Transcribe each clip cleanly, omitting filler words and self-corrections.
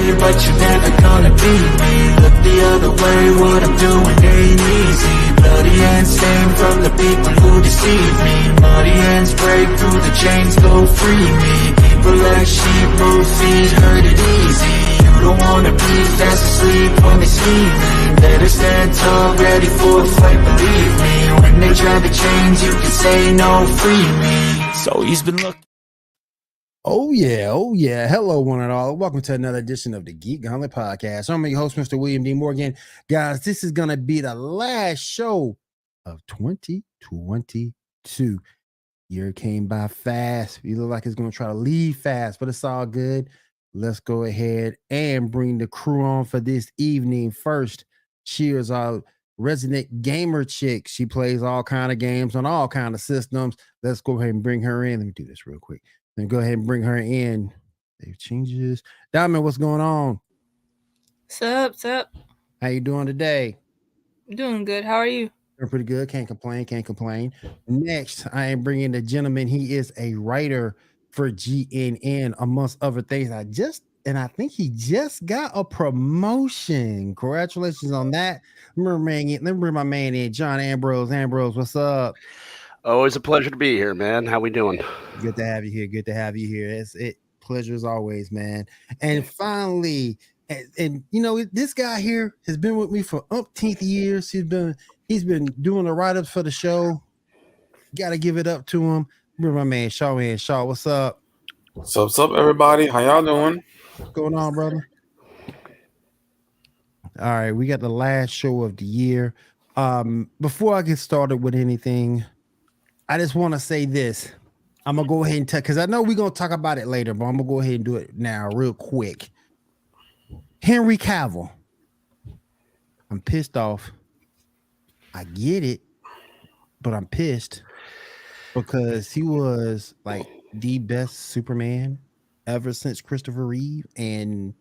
way, but you're never gonna beat me. Look the other way, what I'm doing ain't easy. Bloody hands stained from the people who deceive me. Muddy hands break through the chains, go free me. People like sheep move feet, hurt it easy. You don't wanna be fast asleep when they see me. Better stand tall, ready for a fight, believe me. When they drive the chains, you can say no, free me. So he's been looking. Oh yeah. Hello, one and all. Welcome to another edition of the Geek Gauntlet Podcast. I'm your host, Mr. William D. Morgan. Guys, this is going to be the last show of 2022. Year came by fast. We look like it's going to try to leave fast, but it's all good. Let's go ahead and bring the crew on for this evening. First, she is our resident gamer chick. She plays all kind of games on all kind of systems. Let's go ahead and bring her in. Let me do this real quick. And go ahead and bring her in. Save changes. Diamond, what's going on? Sup? How you doing today? Doing good. How are you? Doing pretty good. Can't complain. Next, I am bringing the gentleman. He is a writer for GNN, amongst other things. I think he just got a promotion. Congratulations on that. Let me bring my man in, John Ambrose. Ambrose, what's up? Always a pleasure to be here, man. How we doing? Good to have you here. Pleasure as always, man. And finally, and you know, this guy here has been with me for umpteenth years. He's been doing the write-ups for the show. Got to give it up to him. Remember my man Shah. Shah, what's up? What's up, everybody? How y'all doing? What's going on, brother? All right, we got the last show of the year. Before I get started with anything, I just want to say this. I'm going to go ahead and because I know we're going to talk about it later, but I'm going to go ahead and do it now real quick. Henry Cavill. I'm pissed off. I get it, but I'm pissed because he was like the best Superman ever since Christopher Reeve, and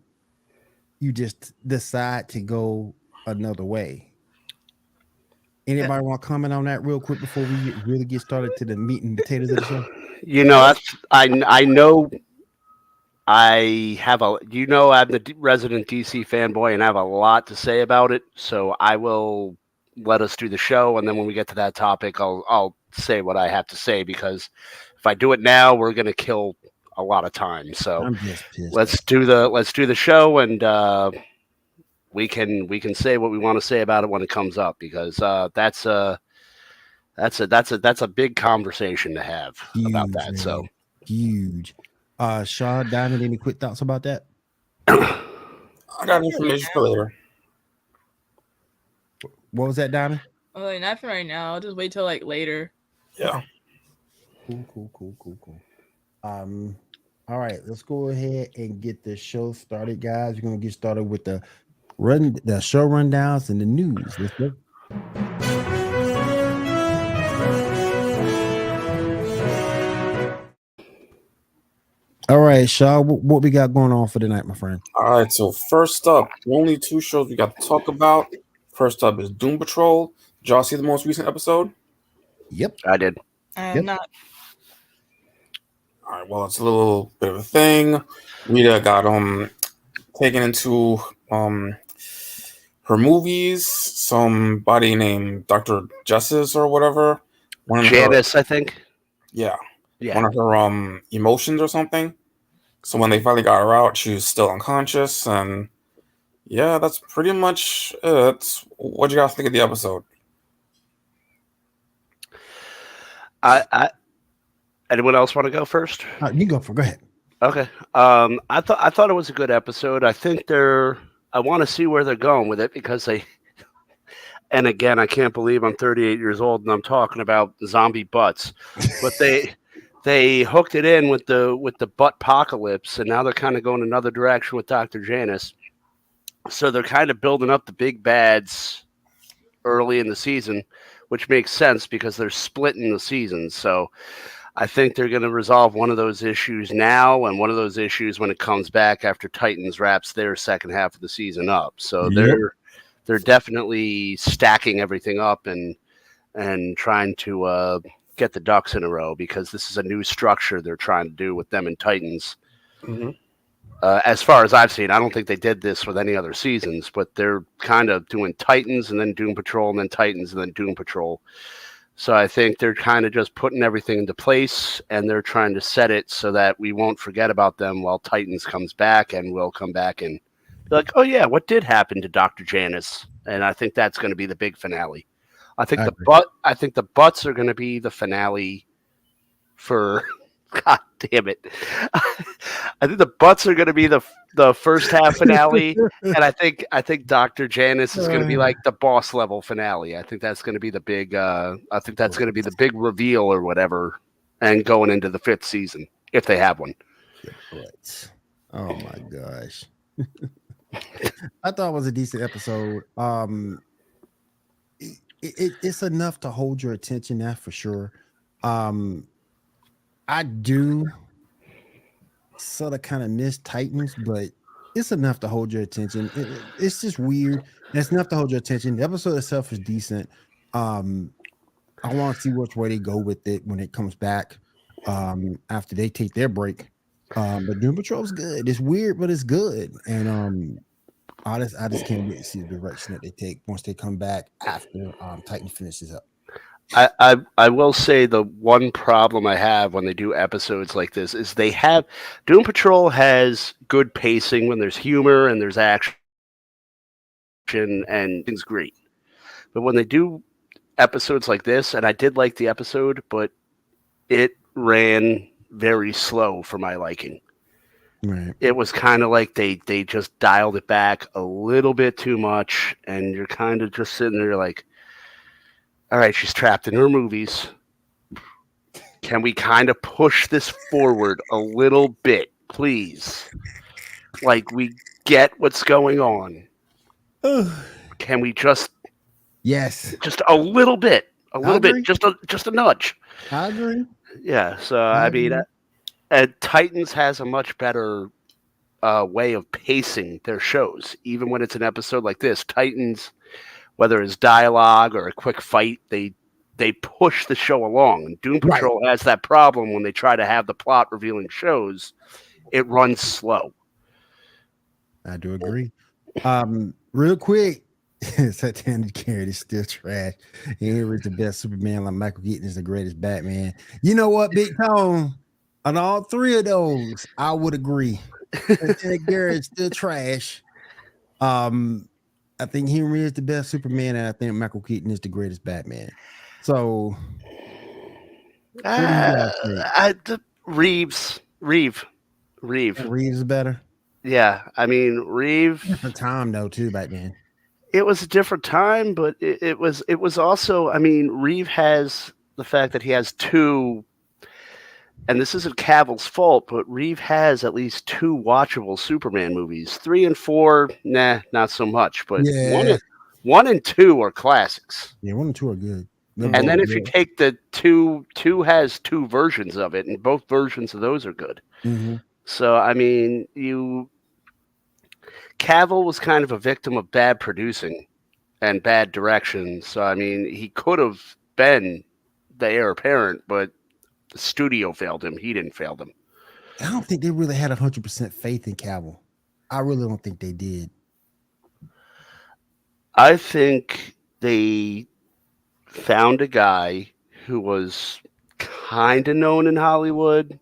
you just decide to go another way. Anybody want to comment on that real quick before we really get started to the meat and potatoes of the show? You know, I know I'm the resident DC fanboy and I have a lot to say about it. So I will let us do the show, and then when we get to that topic, I'll say what I have to say, because if I do it now, we're gonna kill a lot of time. So let's do the show, and we can say what we want to say about it when it comes up, because that's a big conversation to have about that. Man. So huge. Shah, Diamond, any quick thoughts about that? I got information for later. What was that, Diamond? Oh, like, nothing right now. I'll just wait till like later. Yeah. Cool. All right, let's go ahead and get the show started, guys. We're gonna get started with the show rundowns and the news. Let's go. All right, Shah, what we got going on for tonight, my friend? All right, so first up, only two shows we got to talk about. First up is Doom Patrol. Did y'all see the most recent episode? Yep. I did. Not. All right, well, it's a little bit of a thing. Rita got taken into her movies. Somebody named Dr. Justice or whatever. Janice, I think. Yeah. One of her emotions or something. So when they finally got her out, she was still unconscious, and yeah, that's pretty much it. What do you guys think of the episode? Anyone else want to go first? You go ahead. Okay. I thought it was a good episode. I think I want to see where they're going with it, because and again, I can't believe I'm 38 years old and I'm talking about zombie butts, but they hooked it in with the butt apocalypse, and now they're kind of going another direction with Dr. Janice. So they're kind of building up the big bads early in the season, which makes sense because they're splitting the seasons. So I think they're going to resolve one of those issues now, and one of those issues when it comes back after Titans wraps their second half of the season up. So they're definitely stacking everything up and trying to get the ducks in a row, because this is a new structure they're trying to do with them and Titans. Mm-hmm. As far as I've seen, I don't think they did this with any other seasons, but they're kind of doing Titans and then Doom Patrol and then Titans and then Doom Patrol. So I think they're kind of just putting everything into place, and they're trying to set it so that we won't forget about them while Titans comes back, and we'll come back and be like, oh yeah, what did happen to Dr. Janice? And I think that's going to be the big finale. I think the butts are going to be the finale for God damn it. I think the butts are going to be the first half finale, and I think Dr. Janice is going to be like the boss level finale. I think that's going to be the big big reveal or whatever, and going into the 5th season if they have one. Oh my gosh. I thought it was a decent episode. It's enough to hold your attention, that's for sure. I do sort of kind of miss Titans, but it's enough to hold your attention. It's just weird. It's enough to hold your attention. The episode itself is decent. I want to see which way they go with it when it comes back after they take their break. But Doom Patrol is good. It's weird, but it's good. And I just can't wait to see the direction that they take once they come back after Titan finishes up. I will say the one problem I have when they do episodes like this is Doom Patrol has good pacing when there's humor and there's action and things great. But when they do episodes like this, and I did like the episode, but it ran very slow for my liking. Right. It was kind of like they just dialed it back a little bit too much, and you're kind of just sitting there like, all right, she's trapped in her movies. Can we kind of push this forward a little bit, please? Like, we get what's going on. Can we just... Yes. Just a little bit. Just a nudge. I agree. Yeah, so, I mean, Titans has a much better way of pacing their shows. Even when it's an episode like this, Titans... whether it's dialogue or a quick fight, they push the show along. And Doom Patrol has that problem when they try to have the plot revealing shows. It runs slow. I do agree. Real quick, Satanic Carrot is still trash. Henry's the best Superman, like Michael Keaton is the greatest Batman. You know what, Big Tone? On all 3 of those, I would agree. Satanic Carrot is still trash. I think Henry is the best Superman, and I think Michael Keaton is the greatest Batman. So, Reeve is better. Yeah, I mean Reeve. Different time though, too, back then. It was a different time, but it was also. I mean, Reeve has the fact that he has 2. And this isn't Cavill's fault, but Reeve has at least 2 watchable Superman movies. 3 and 4, nah, not so much. But 1 and 2 are classics. Yeah, 1 and 2 are good. And then if you take the 2 has 2 versions of it, and both versions of those are good. Mm-hmm. So, I mean, Cavill was kind of a victim of bad producing and bad direction. So, I mean, he could have been the heir apparent, but the studio failed him. He didn't fail them. I don't think they really had 100% faith in Cavill. I really don't think they did. I think they found a guy who was kind of known in Hollywood,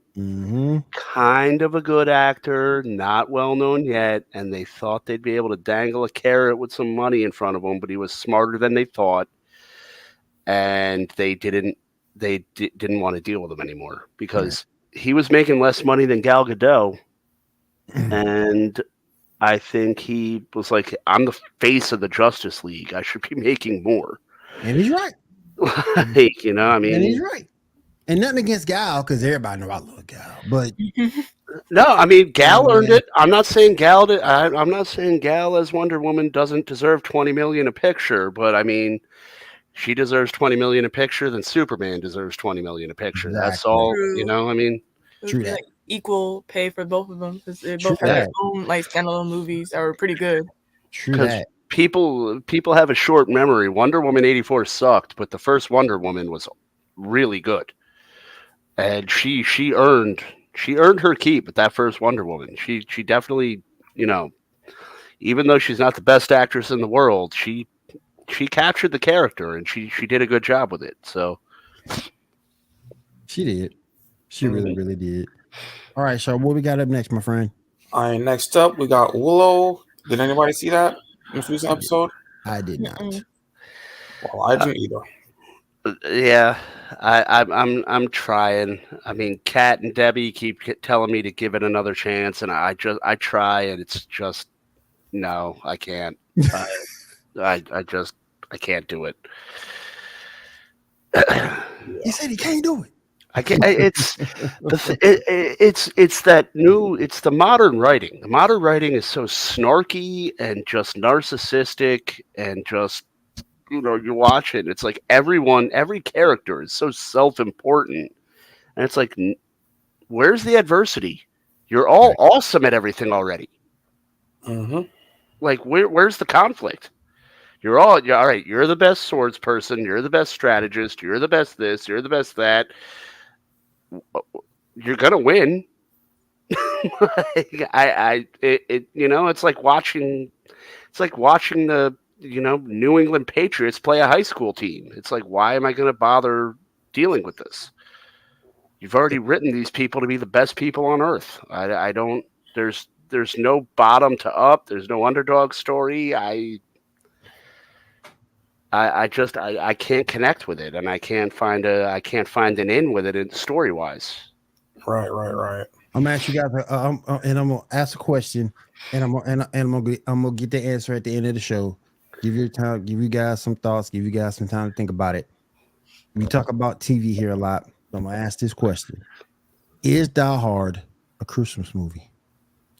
kind of a good actor, not well known yet, and they thought they'd be able to dangle a carrot with some money in front of him, but he was smarter than they thought, and they didn't want to deal with him anymore because he was making less money than Gal Gadot. And I think he was like, I'm the face of the Justice League. I should be making more. And he's right. Like, you know, I mean. And he's right. And nothing against Gal, because everybody know I love Gal. But no, I mean, Gal earned it. I'm not saying Gal I'm not saying Gal as Wonder Woman doesn't deserve $20 million a picture, but I mean, she deserves $20 million a picture, then Superman deserves $20 million a picture. Exactly. That's all, you know. I mean, true that. Like equal pay for both of them because they both have their own like standalone movies that were pretty good. True that. People have a short memory. Wonder Woman 84 sucked, but the first Wonder Woman was really good, and she earned she earned her keep with that first Wonder Woman. She definitely, even though she's not the best actress in the world, she captured the character and she did a good job with it. So she did. She really, really did. All right, so what we got up next, my friend? All right, next up we got Willow. Did anybody see that most recent episode? I did not. Well, I didn't either. Yeah, I'm trying. I mean, Kat and Debbie keep telling me to give it another chance, and I try, and it's just no, I can't. I can't do it. He said he can't do it. I can't. It's that new. It's the modern writing. The modern writing is so snarky and just narcissistic, and just you watch it. It's like every character is so self-important, and it's like, where's the adversity? You're all awesome at everything already. Mm-hmm. Like, where's the conflict? You're all right. You're the best swords person. You're the best strategist. You're the best this. You're the best that. You're gonna win. It's like watching the New England Patriots play a high school team. It's like, why am I gonna bother dealing with this? You've already written these people to be the best people on earth. I don't. There's no bottom to up. There's no underdog story. I can't connect with it, and I can't find an in with it story wise. Right. I'm gonna ask you guys, and I'm gonna ask a question, and I'm gonna get the answer at the end of the show. Give you guys some thoughts, give you guys some time to think about it. We talk about TV here a lot, so I'm gonna ask this question: is Die Hard a Christmas movie?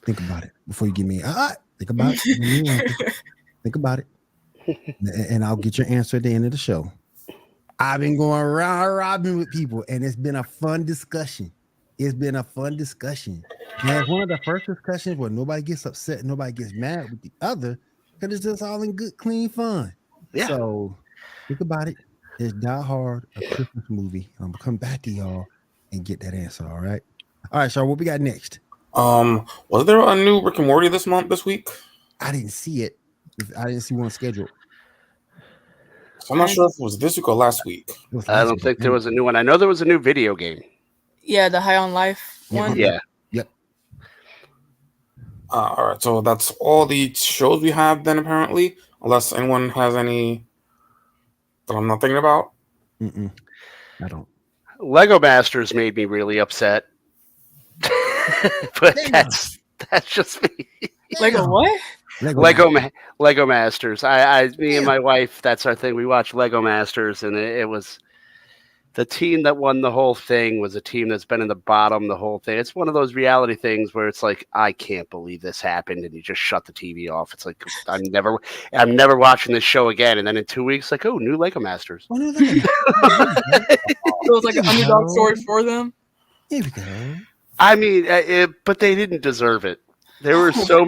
Think about it before you give me. Think about it. Think about it. And I'll get your answer at the end of the show. I've been going round robin with people, and it's been a fun discussion. And it's one of the first discussions where nobody gets upset, nobody gets mad with the other, because it's just all in good, clean fun. Yeah. So think about it. Is Die Hard a Christmas movie? I'm gonna come back to y'all and get that answer. All right. All right, so what we got next? Was there a new Rick and Morty this week? I didn't see it. I didn't see one scheduled. So I'm not sure if it was this week or last week. I don't think there was a new one. I know there was a new video game. Yeah, the High on Life one. Yeah. Yep. All right, so that's all the shows we have then, apparently, unless anyone has any that I'm not thinking about. I don't. Lego Masters made me really upset, but that's just me. Lego what? Lego Masters. Me and my wife, that's our thing. We watch Lego Masters, and it was the team that won the whole thing was a team that's been in the bottom the whole thing. It's one of those reality things where it's like, I can't believe this happened, and you just shut the TV off. It's like, I'm never watching this show again. And then in 2 weeks, like, new Lego Masters. Oh, no, It was like an underdog story for them. Here we go. I mean, but they didn't deserve it. There were so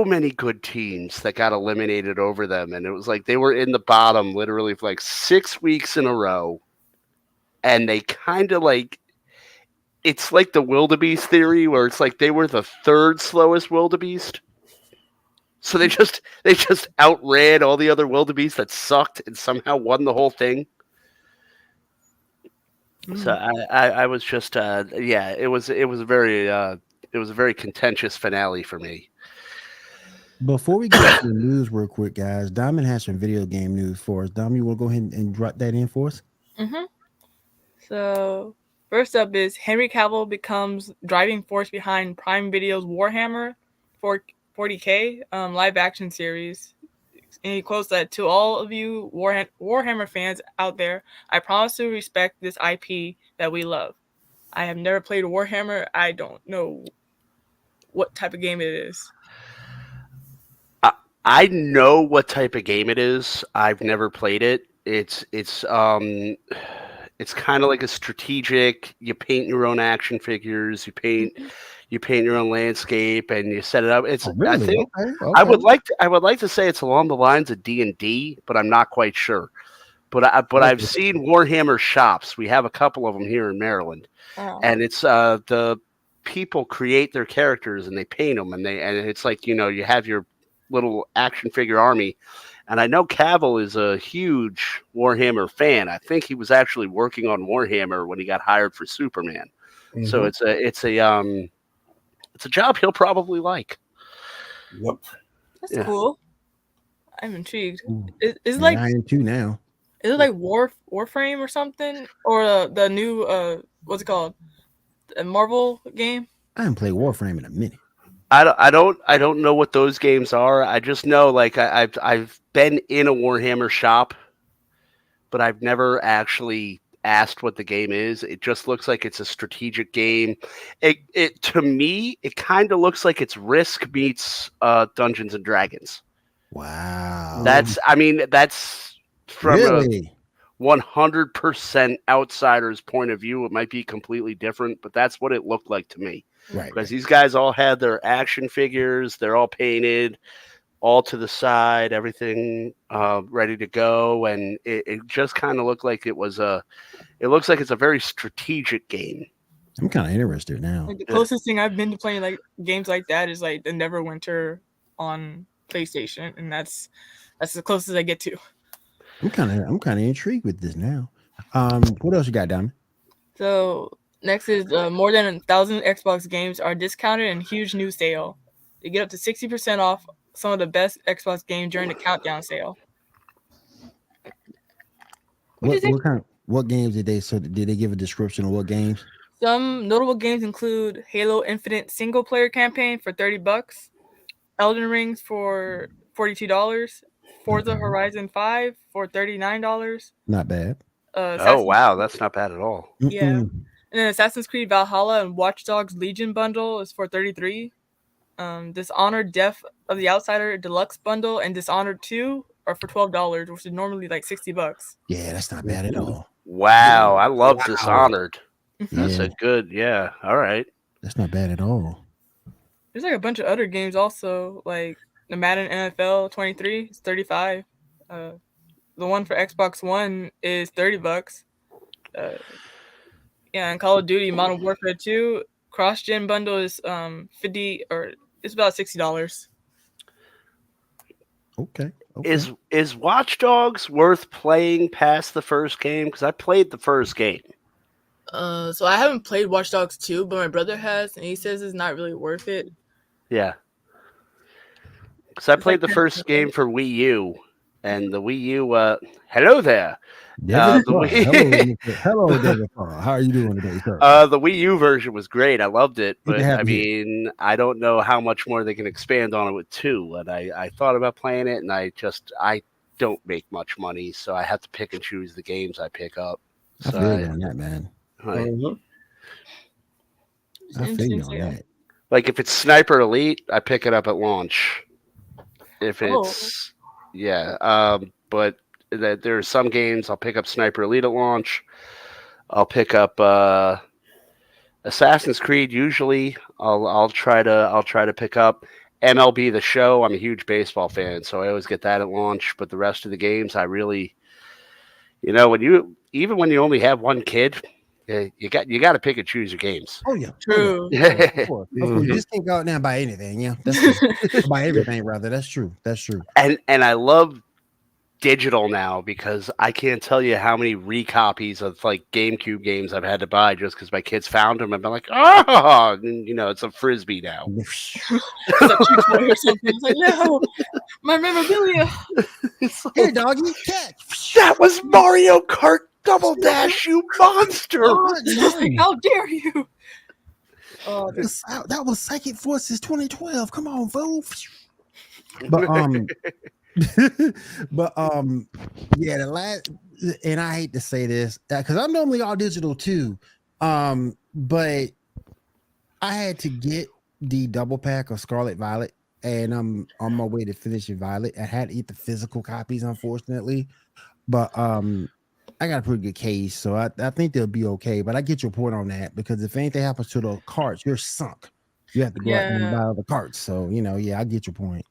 many good teams that got eliminated over them, and it was like they were in the bottom literally for like 6 weeks in a row, and they kind of like, it's like the wildebeest theory where it's like they were the third slowest wildebeest, so they just outran all the other wildebeest that sucked and somehow won the whole thing. So I was just it was a very contentious finale for me. Before we get to the news real quick, guys, Diamond has some video game news for us. Diamond, you want to go ahead and drop that in for us? Mm-hmm. So first up is Henry Cavill becomes driving force behind Prime Video's Warhammer 40K live action series. And he quotes that, to all of you Warhammer fans out there, I promise to respect this IP that we love. I have never played Warhammer. I don't know what type of game it is. I know what type of game it is. I've never played it. It's kind of like a strategic. You paint your own action figures. You paint your own landscape, and you set it up. It's really? I think okay. I would like to say it's along the lines of D&D, but I'm not quite sure. but I've seen Warhammer shops. We have a couple of them here in Maryland, and it's the people create their characters and they paint them, and it's like, you know, you have your little action figure army. And I know Cavill is a huge Warhammer fan. I think he was actually working on Warhammer when he got hired for Superman. Mm-hmm. So it's a job he'll probably like. Yep. That's cool. I'm intrigued. Is Yeah, like I am too now. Is it like Warframe or something, or the new what's it called, the Marvel game? I haven't played Warframe in a minute. I don't know what those games are. I just know, like, I've been in a Warhammer shop, but I've never actually asked what the game is. It just looks like it's a strategic game. It to me, it kind of looks like it's Risk meets Dungeons and Dragons. Wow. That's from really? a 100% outsider's point of view. It might be completely different, but that's what it looked like to me. Right. Because these guys all had their action figures. They're all painted, all to the side, everything ready to go. And it just kind of looked like it looks like it's a very strategic game. I'm kind of interested now. Like, the closest thing I've been to playing like games like that is like the Neverwinter on PlayStation, and that's the closest I get to. I'm kind of intrigued with this now. What else you got, Diamond? So next is more than 1,000 Xbox games are discounted in huge new sale. You get up to 60% off some of the best Xbox games during the countdown sale. What games did they give a description of what games? Some notable games include Halo Infinite single player campaign for $30, Elden Rings for $42, Forza Horizon 5 for $39. Not bad. Wow, that's not bad at all. Yeah. And then Assassin's Creed Valhalla and Watch Dogs Legion bundle is for $33. Dishonored Death of the Outsider Deluxe bundle and Dishonored 2 are for $12, which is normally like $60. Yeah, that's not bad at all. Wow, I love Dishonored. That's a good, all right. That's not bad at all. There's like a bunch of other games also, like the Madden NFL 23 is $35. The one for Xbox One is $30. And Call of Duty Modern Warfare 2 cross-gen bundle is $50, or it's about $60. Okay. Is Watch Dogs worth playing past the first game? Because I played the first game. So I haven't played Watch Dogs 2, but my brother has, and he says it's not really worth it. Yeah. Because I played the first game for Wii U, and the Wii U, hello there. Hello, David. How are you doing today, sir? The Wii U version was great. I loved it, but I mean, I don't know how much more they can expand on it with 2. And I thought about playing it, and I don't make much money, so I have to pick and choose the games I pick up. I feel you on that, man. Right. I feel you on that. Like if it's Sniper Elite, I pick it up at launch. If it's but there are some games I'll pick up Sniper Elite at launch. I'll pick up Assassin's Creed. Usually, I'll try to pick up MLB The Show. I'm a huge baseball fan, so I always get that at launch. But the rest of the games, I really, when you only have one kid, you got to pick and choose your games. Oh yeah, true. Of course. You just can't go out there and buy anything. Yeah, that's true. Buy everything, rather. That's true. And I love digital now because I can't tell you how many recopies of like GameCube games I've had to buy just because my kids found them and been like, oh, and, it's a Frisbee now. It's like, no, my memorabilia. Hey, doggy, catch. That was Mario Kart Double Dash, you monster! How dare you? That was Psychic Forces 2012. Come on, fool. But the last, and I hate to say this because I'm normally all digital too, but I had to get the double pack of Scarlet Violet, and I'm on my way to finishing Violet. I had to eat the physical copies, unfortunately, but I got a pretty good case, so I think they'll be okay. But I get your point on that because if anything happens to the carts, you're sunk. You have to go out and buy the carts. So I get your point.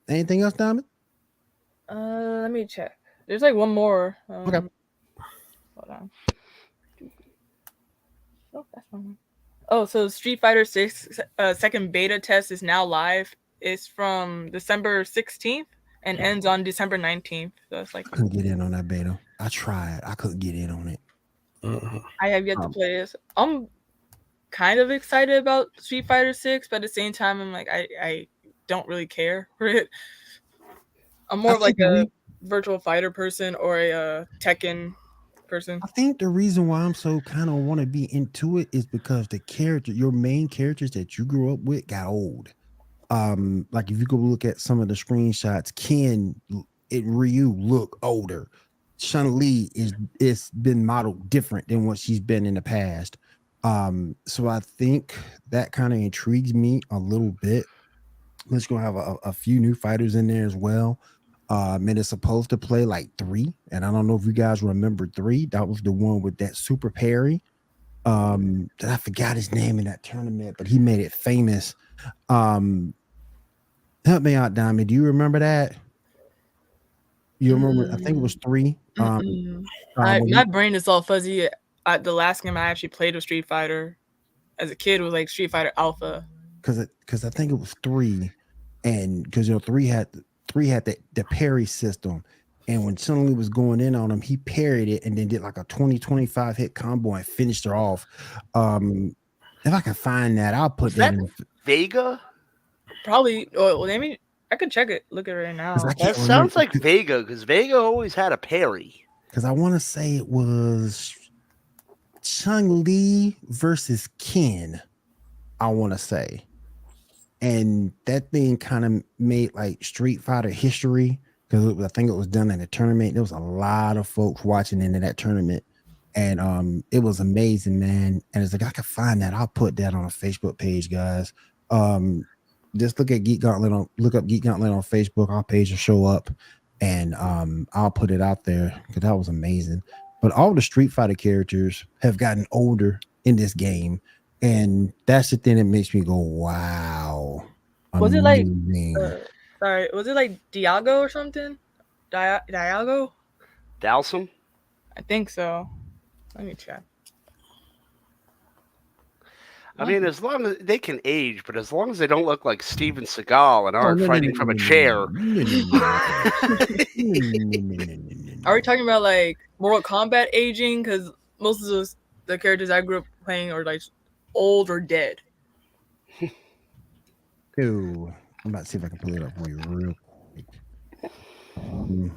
Anything else, Diamond? Let me check. There's like one more. Okay. Hold on. Oh, that's one. Oh, so Street Fighter 6 second beta test is now live. It's from December 16th and ends on December 19th. So it's like I couldn't get in on that beta. I tried. I couldn't get in on it. I have yet to play this. I'm kind of excited about Street Fighter 6, but at the same time, I'm like, I don't really care for it. I'm more of like a virtual fighter person or a Tekken person. I think the reason why I'm so kind of want to be into it is because your main characters that you grew up with got old. Like if you go look at some of the screenshots, Ken and Ryu look older. Chun-Li is been modeled different than what she's been in the past. So I think that kind of intrigues me a little bit. Let's go have a few new fighters in there as well. And it's supposed to play like 3, and I don't know if you guys remember 3. That was the one with that super parry. That I forgot his name in that tournament, but he made it famous. Help me out, Diamond. Do you remember that? You remember? I think it was 3. My brain is all fuzzy. The last game I actually played with Street Fighter as a kid was like Street Fighter Alpha. Because I think it was 3, and because 3 had the parry system, and when Chun-Li was going in on him, he parried it and then did like a 20-25 hit combo and finished her off. If I can find that, I'll put that in. Vega? Probably. Well, I could check it. Look at it right now. That sounds like Vega, because Vega always had a parry. Because I want to say it was Chun-Li versus Ken, I want to say. And that thing kind of made like Street Fighter history, because I think it was done in a tournament. There was a lot of folks watching into that tournament, and it was amazing, man. And it's like, I can find that. I'll put that on a Facebook page, guys. Just look at Geek Gauntlet look up Geek Gauntlet on Facebook. Our page will show up, and I'll put it out there because that was amazing. But all the Street Fighter characters have gotten older in this game, and that's the thing that makes me go, wow. Was it like sorry, was it like Diago or something? Diago? Dalsum? I think so. Let me check. I mean, as long as they can age, but as long as they don't look like Steven Seagal and aren't fighting from a chair. Are we talking about like Mortal Kombat aging? Because most of the characters I grew up playing are like old or dead. Ooh, I'm about to see if I can pull it up for you real quick. Give me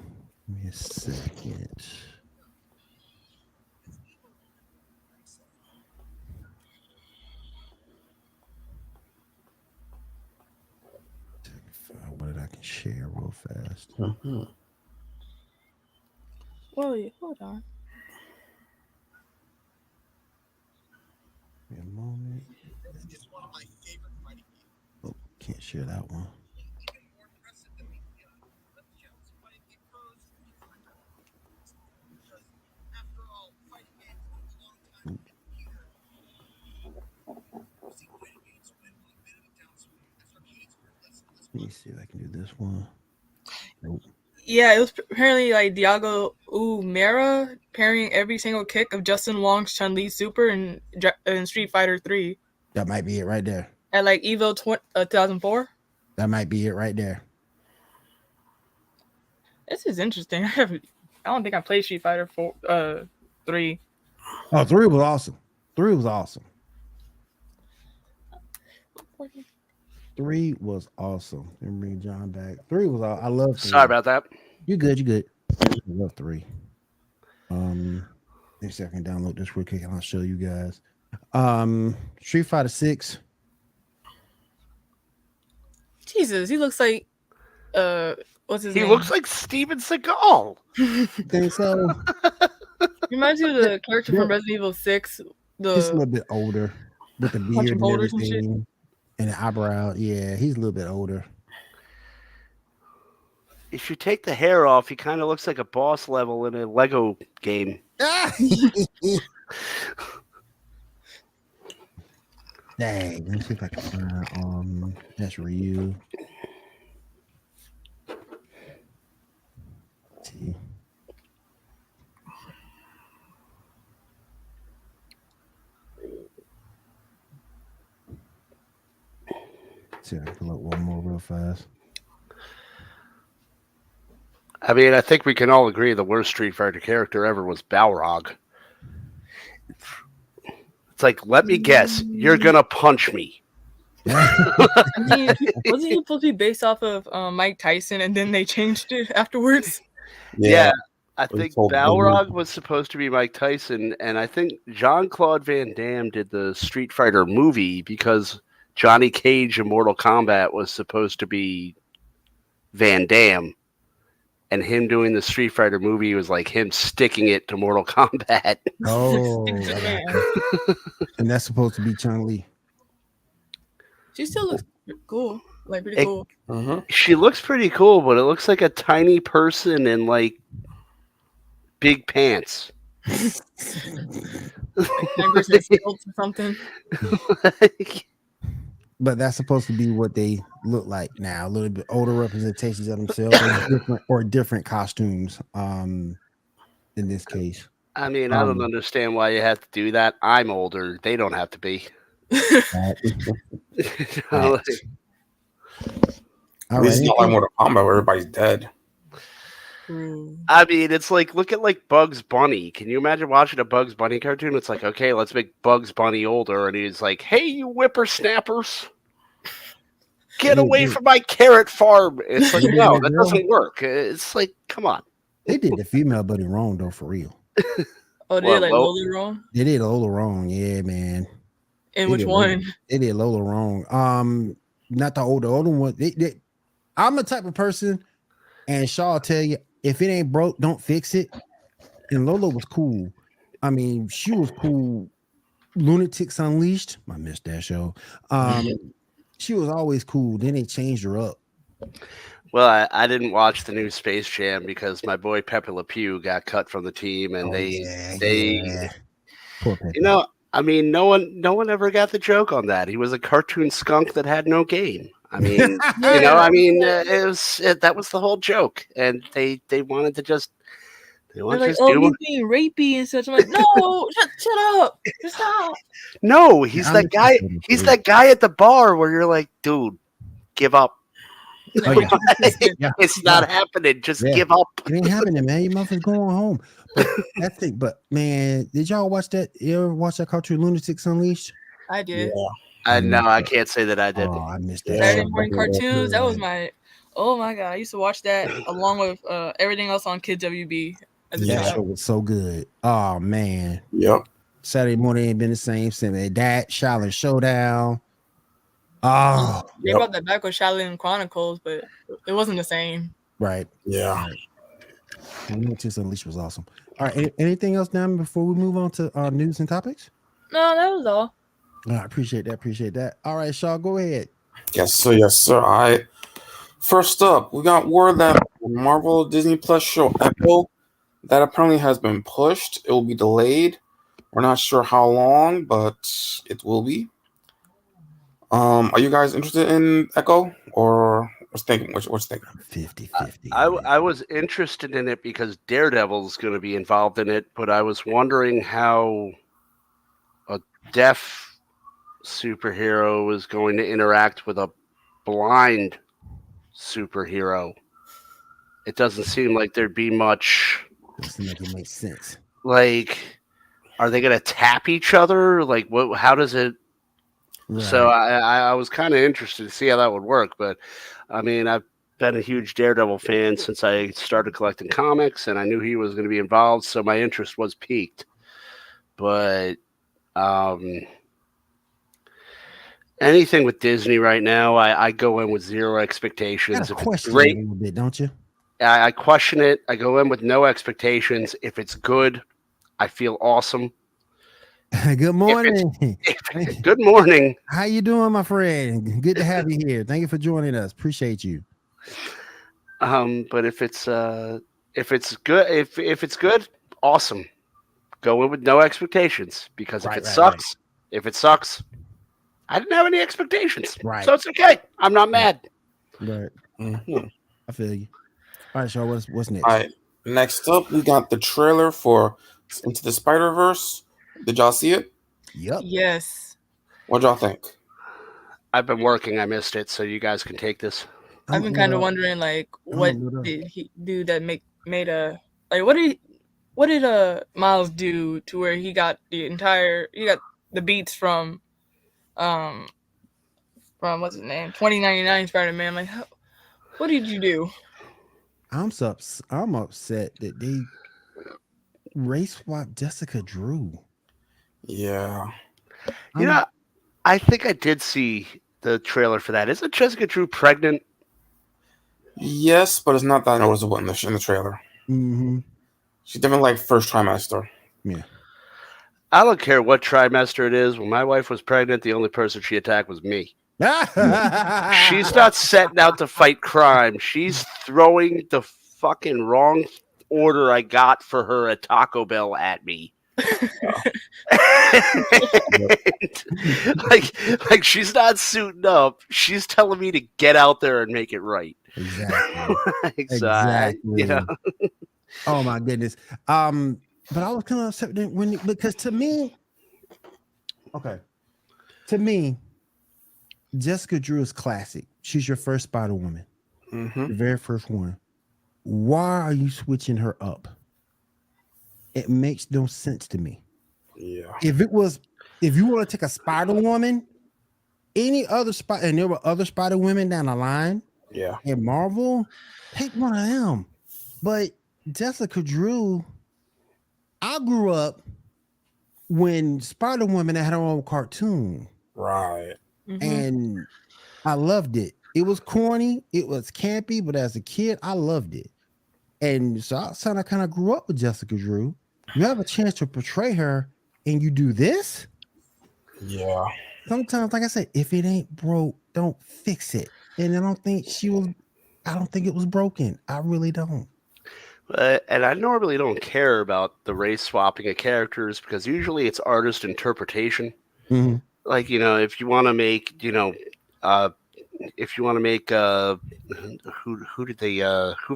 a second. What I can share real fast. Well, hold on. Wait a moment. Oh, can't share that one. Let me see if I can do this one. Nope. Yeah, it was apparently like Diago Umera parrying every single kick of Justin Wong's Chun-Li Super in Street Fighter 3. That might be it right there. At like Evo 2004. That might be it right there. This is interesting. I don't think I played Street Fighter 3. Oh, 3 was awesome. 3 was awesome. 3 was awesome. Let me bring John back. 3 was I love 3. Sorry about that. You good. I love 3. Next I can download this real quick and I'll show you guys. Street Fighter 6. Jesus, he looks like what's his name? He looks like Steven Seagal. Think so? Reminds you of the character from Resident Evil 6. He's a little bit older with the beard and everything. And the eyebrow. Yeah, he's a little bit older. If you take the hair off, he kind of looks like a boss level in a Lego game. Dang, let me see if I can find that's Ryu. Let's see. See, I can pull up one more real fast. I mean, I think we can all agree the worst Street Fighter character ever was Balrog. It's like, let me guess, you're gonna punch me. I mean, wasn't he supposed to be based off of Mike Tyson, and then they changed it afterwards? Yeah, I We think told Balrog them. was supposed to be Mike Tyson, and I think Jean-Claude Van Damme did the Street Fighter movie because Johnny Cage in Mortal Kombat was supposed to be Van Damme, and him doing the Street Fighter movie was like him sticking it to Mortal Kombat. Oh, Stick to I got man. you. And that's supposed to be Chun-Li. She still looks cool, like pretty It- cool. She looks pretty cool, but it looks like a tiny person in like big pants. 10% stilts or something. But that's supposed to be what they look like now. A little bit older representations of themselves, or different costumes. In this case, I mean, I don't understand why you have to do that. I'm older; they don't have to be. all At right. least not like Mortal Kombat where everybody's dead. I mean, it's like, look at like Bugs Bunny. Can you imagine watching a Bugs Bunny cartoon? It's like, okay, let's make Bugs Bunny older, and he's like, "Hey, you whippersnappers, get away from my carrot farm!" It's like, no, that doesn't work. It's like, come on. They did the female Bunny wrong though, for real. Oh, they did like Lola wrong? They did Lola wrong, yeah, man. And which one? They did Lola wrong. Not the older one. I'm the type of person, and Shah will tell you, if it ain't broke, don't fix it. And Lola was cool. I mean, she was cool. Lunatics Unleashed, I missed that show. She was always cool. Then they changed her up. Well, I didn't watch the new Space Jam because my boy Pepe Le Pew got cut from the team, and Poor Pepe. you know, I mean, no one ever got the joke on that. He was a cartoon skunk that had no game. I mean, that was the whole joke, and they wanted to just They're like, oh, he's being rapey and such. I'm like, no, shut up, just stop. No, he's that guy. He's that guy at the bar where you're like, dude, give up. It's not happening. Just give up. It ain't happening, man. You motherfuckers going home. But that's it. But man, did y'all watch that? You ever watch that cartoon Lunatics Unleashed? I did. No, I can't say that I did. Oh, I missed that. Saturday morning cartoons. That was my. Oh my god, I used to watch that along with everything else on Kids WB. That show was so good. Oh man. Yep. Saturday morning ain't been the same since that Shaolin Showdown. Oh, they brought that back with Shaolin Chronicles, but it wasn't the same. Right. Yeah. Lunatics Unleashed was awesome. All right. Anything else now before we move on to news and topics? No, that was all. I appreciate that. All right, Shaw, go ahead. Yes, sir. All right. First up, we got word that the Marvel Disney Plus show Echo that apparently has been pushed. It will be delayed. We're not sure how long, but it will be. Are you guys interested in Echo or what's thinking? What's thinking? 50-50. I was interested in it because Daredevil's going to be involved in it, but I was wondering how a deaf superhero is going to interact with a blind superhero. It doesn't seem like there'd be much. Doesn't make it make sense. Like, are they going to tap each other? Like, what? How does it? Right. So I was kind of interested to see how that would work, but I mean, I've been a huge Daredevil fan since I started collecting comics, and I knew he was going to be involved, so my interest was piqued. But anything with Disney right now, I go in with zero expectations. You question it a little bit, don't you? I question it. I go in with no expectations. If it's good, I feel awesome. Good morning. Good morning. How you doing, my friend? Good to have you here. Thank you for joining us. Appreciate you. But if it's good, if it's good, awesome. Go in with no expectations because if it sucks, I didn't have any expectations. Right. So it's okay. I'm not mad. Right. Mm-hmm. I feel you. All right, Shaw, what's next? All right. Next up, we got the trailer for Into the Spider-Verse. Did y'all see it? Yep. Yes. What y'all think? I've been working. I missed it, so you guys can take this. I've been kind of wondering, like, what did he do that made a like what did Miles do to where he got the beats from what's his name 2099 Spider-Man? Like, what did you do? I'm upset that they race swapped Jessica Drew. Yeah. You know, I think I did see the trailer for that. Isn't Jessica Drew pregnant? Yes, but it's not that noticeable in the trailer. Mm-hmm. She's definitely like first trimester. Yeah. I don't care what trimester it is. When my wife was pregnant, the only person she attacked was me. She's not setting out to fight crime. She's throwing the fucking wrong order I got for her at Taco Bell at me. like she's not suiting up. She's telling me to get out there and make it right. Exactly. Exactly. You know? Oh my goodness. But I was kind of upset because to me, Jessica Drew is classic. She's your first Spider-Woman. Mm-hmm. The very first one. Why are you switching her up? It makes no sense to me. Yeah. If you want to take a Spider-Woman, any other Spider, and there were other Spider-Women down the line, yeah, in Marvel, take one of them. But Jessica Drew, I grew up when Spider-Woman had her own cartoon. Right. Mm-hmm. And I loved it. It was corny, it was campy, but as a kid, I loved it. And so I kind of grew up with Jessica Drew. You have a chance to portray her, and you do this? Yeah. Sometimes, like I said, if it ain't broke, don't fix it. And I don't think it was broken. I really don't. And I normally don't care about the race swapping of characters because usually it's artist interpretation. Mm-hmm. Like, you know, if you want to make, who have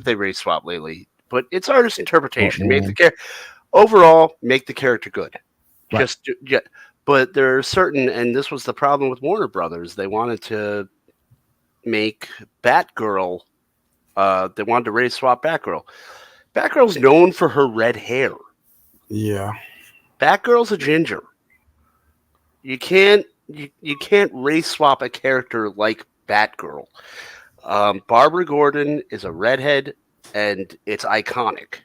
they race swap lately? But it's artist interpretation. Make the character good. Right. But there are certain, and this was the problem with Warner Brothers. They wanted to make Batgirl. They wanted to race swap Batgirl. Batgirl's known for her red hair. Yeah. Batgirl's a ginger. You can't race swap a character like Batgirl. Barbara Gordon is a redhead, and it's iconic.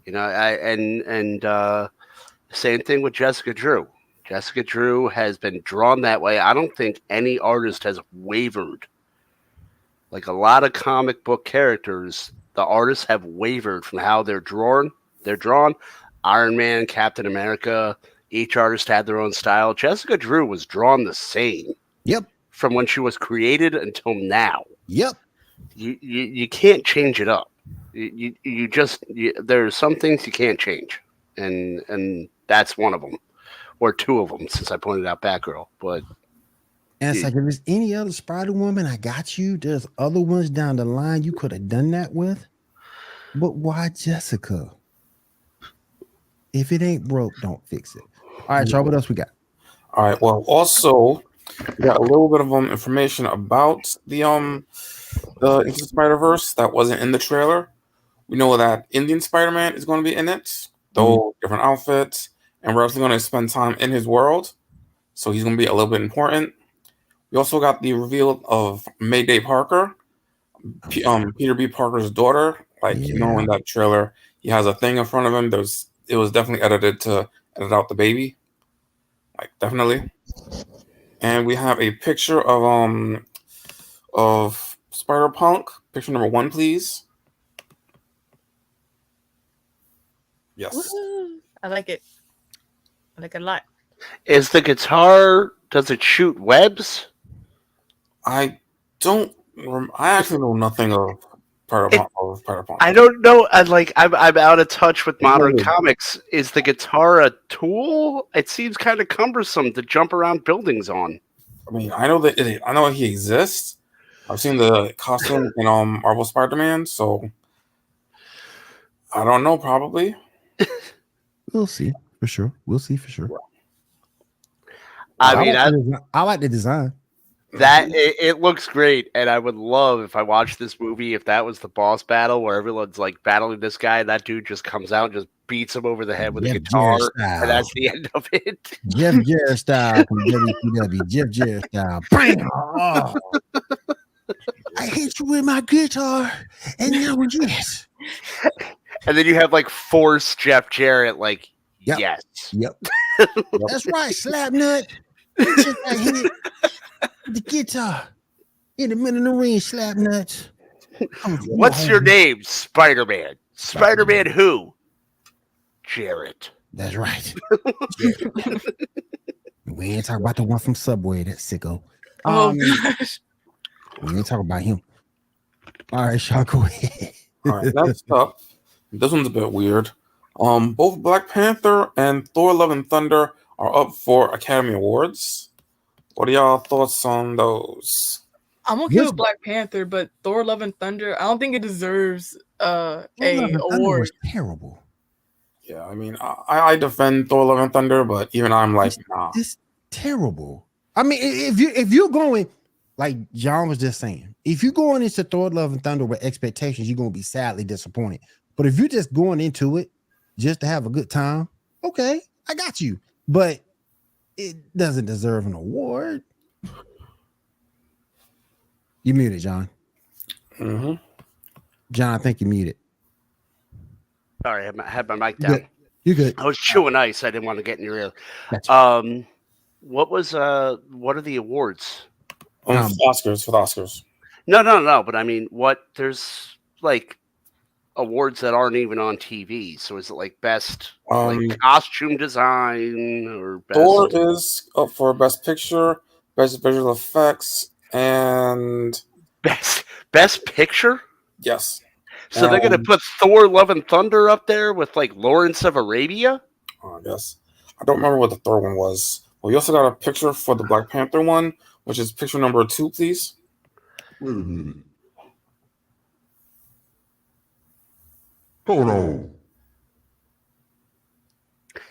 You know, same thing with Jessica Drew. Jessica Drew has been drawn that way. I don't think any artist has wavered. Like a lot of comic book characters, the artists have wavered from how they're drawn. Iron Man, Captain America, each artist had their own style. Jessica Drew was drawn the same. Yep. From when she was created until now. Yep. You can't change it up. There's some things you can't change, and that's one of them, or two of them, since I pointed out Batgirl. But and it's like, if there's any other Spider-Woman, I got you. There's other ones down the line you could have done that with. But why Jessica? If it ain't broke, don't fix it. All right, y'all, what else we got? All right. Well, also, we got a little bit of information about the Into the Spider-Verse that wasn't in the trailer. We know that Indian Spider-Man is going to be in it, though different outfits, and we're actually going to spend time in his world, so he's going to be a little bit important. We also got the reveal of Mayday Parker, Peter B. Parker's daughter. Like, you know, in that trailer, he has a thing in front of him. It was definitely edited to edit out the baby. Like, definitely. And we have a picture of Spider-Punk. Picture number 1, please. Yes. Woo-hoo. I like it. I like it a lot. Is the guitar, does it shoot webs? I actually know nothing of Spider-Punk. I don't know. I'm out of touch with modern comics. Is the guitar a tool? It seems kind of cumbersome to jump around buildings on. I mean, I know he exists. I've seen the costume in Marvel Spider-Man, so I don't know. Probably. We'll see for sure. I mean, I like the design. That it looks great, and I would love if I watched this movie if that was the boss battle where everyone's like battling this guy, and that dude just comes out and just beats him over the head with a Jeff guitar, Jarrett style. and that's the end of it. Jeff Jarrett style from WCW. Jeff Jarrett style. Bam! Oh. I hit you with my guitar, and now yes. And then you have like force Jeff Jarrett, like Yep. yes, Yep. That's right, Slapnut. Just got hit with the guitar in the middle of the ring, Slapnuts. What's your name? Spider-Man. Spider-Man who? Jarrett. That's right. We ain't talking about the one from Subway, that sicko. Gosh. We ain't talking about him. All right, Shah, go ahead. All right, next up. This one's a bit weird. Both Black Panther and Thor: Love and Thunder are up for Academy Awards. What are y'all thoughts on those? I'm okay with Black Panther, but Thor: Love and Thunder, I don't think it deserves a award. Was terrible. Yeah, I mean, I defend Thor: Love and Thunder, but even I'm like, nah. It's terrible. I mean, if you're going, like John was just saying, if you're going into Thor: Love and Thunder with expectations, you're gonna be sadly disappointed. But if you're just going into it just to have a good time, okay, I got you. But it doesn't deserve an award. You muted, John. Mm-hmm. John, I think you muted. Sorry, I had my mic down. You're good. I was chewing ice. I didn't want to get in your ear. What are the awards? For the Oscars. No. But I mean, there's like awards that aren't even on TV. So is it like best like costume design or best? Thor is up for Best Picture, Best Visual Effects, and Best Picture? Yes. So they're gonna put Thor: Love and Thunder up there with like Lawrence of Arabia? I guess. I don't remember what the third one was. Well, you also got a picture for the Black Panther one, which is picture number 2, please. Hold on.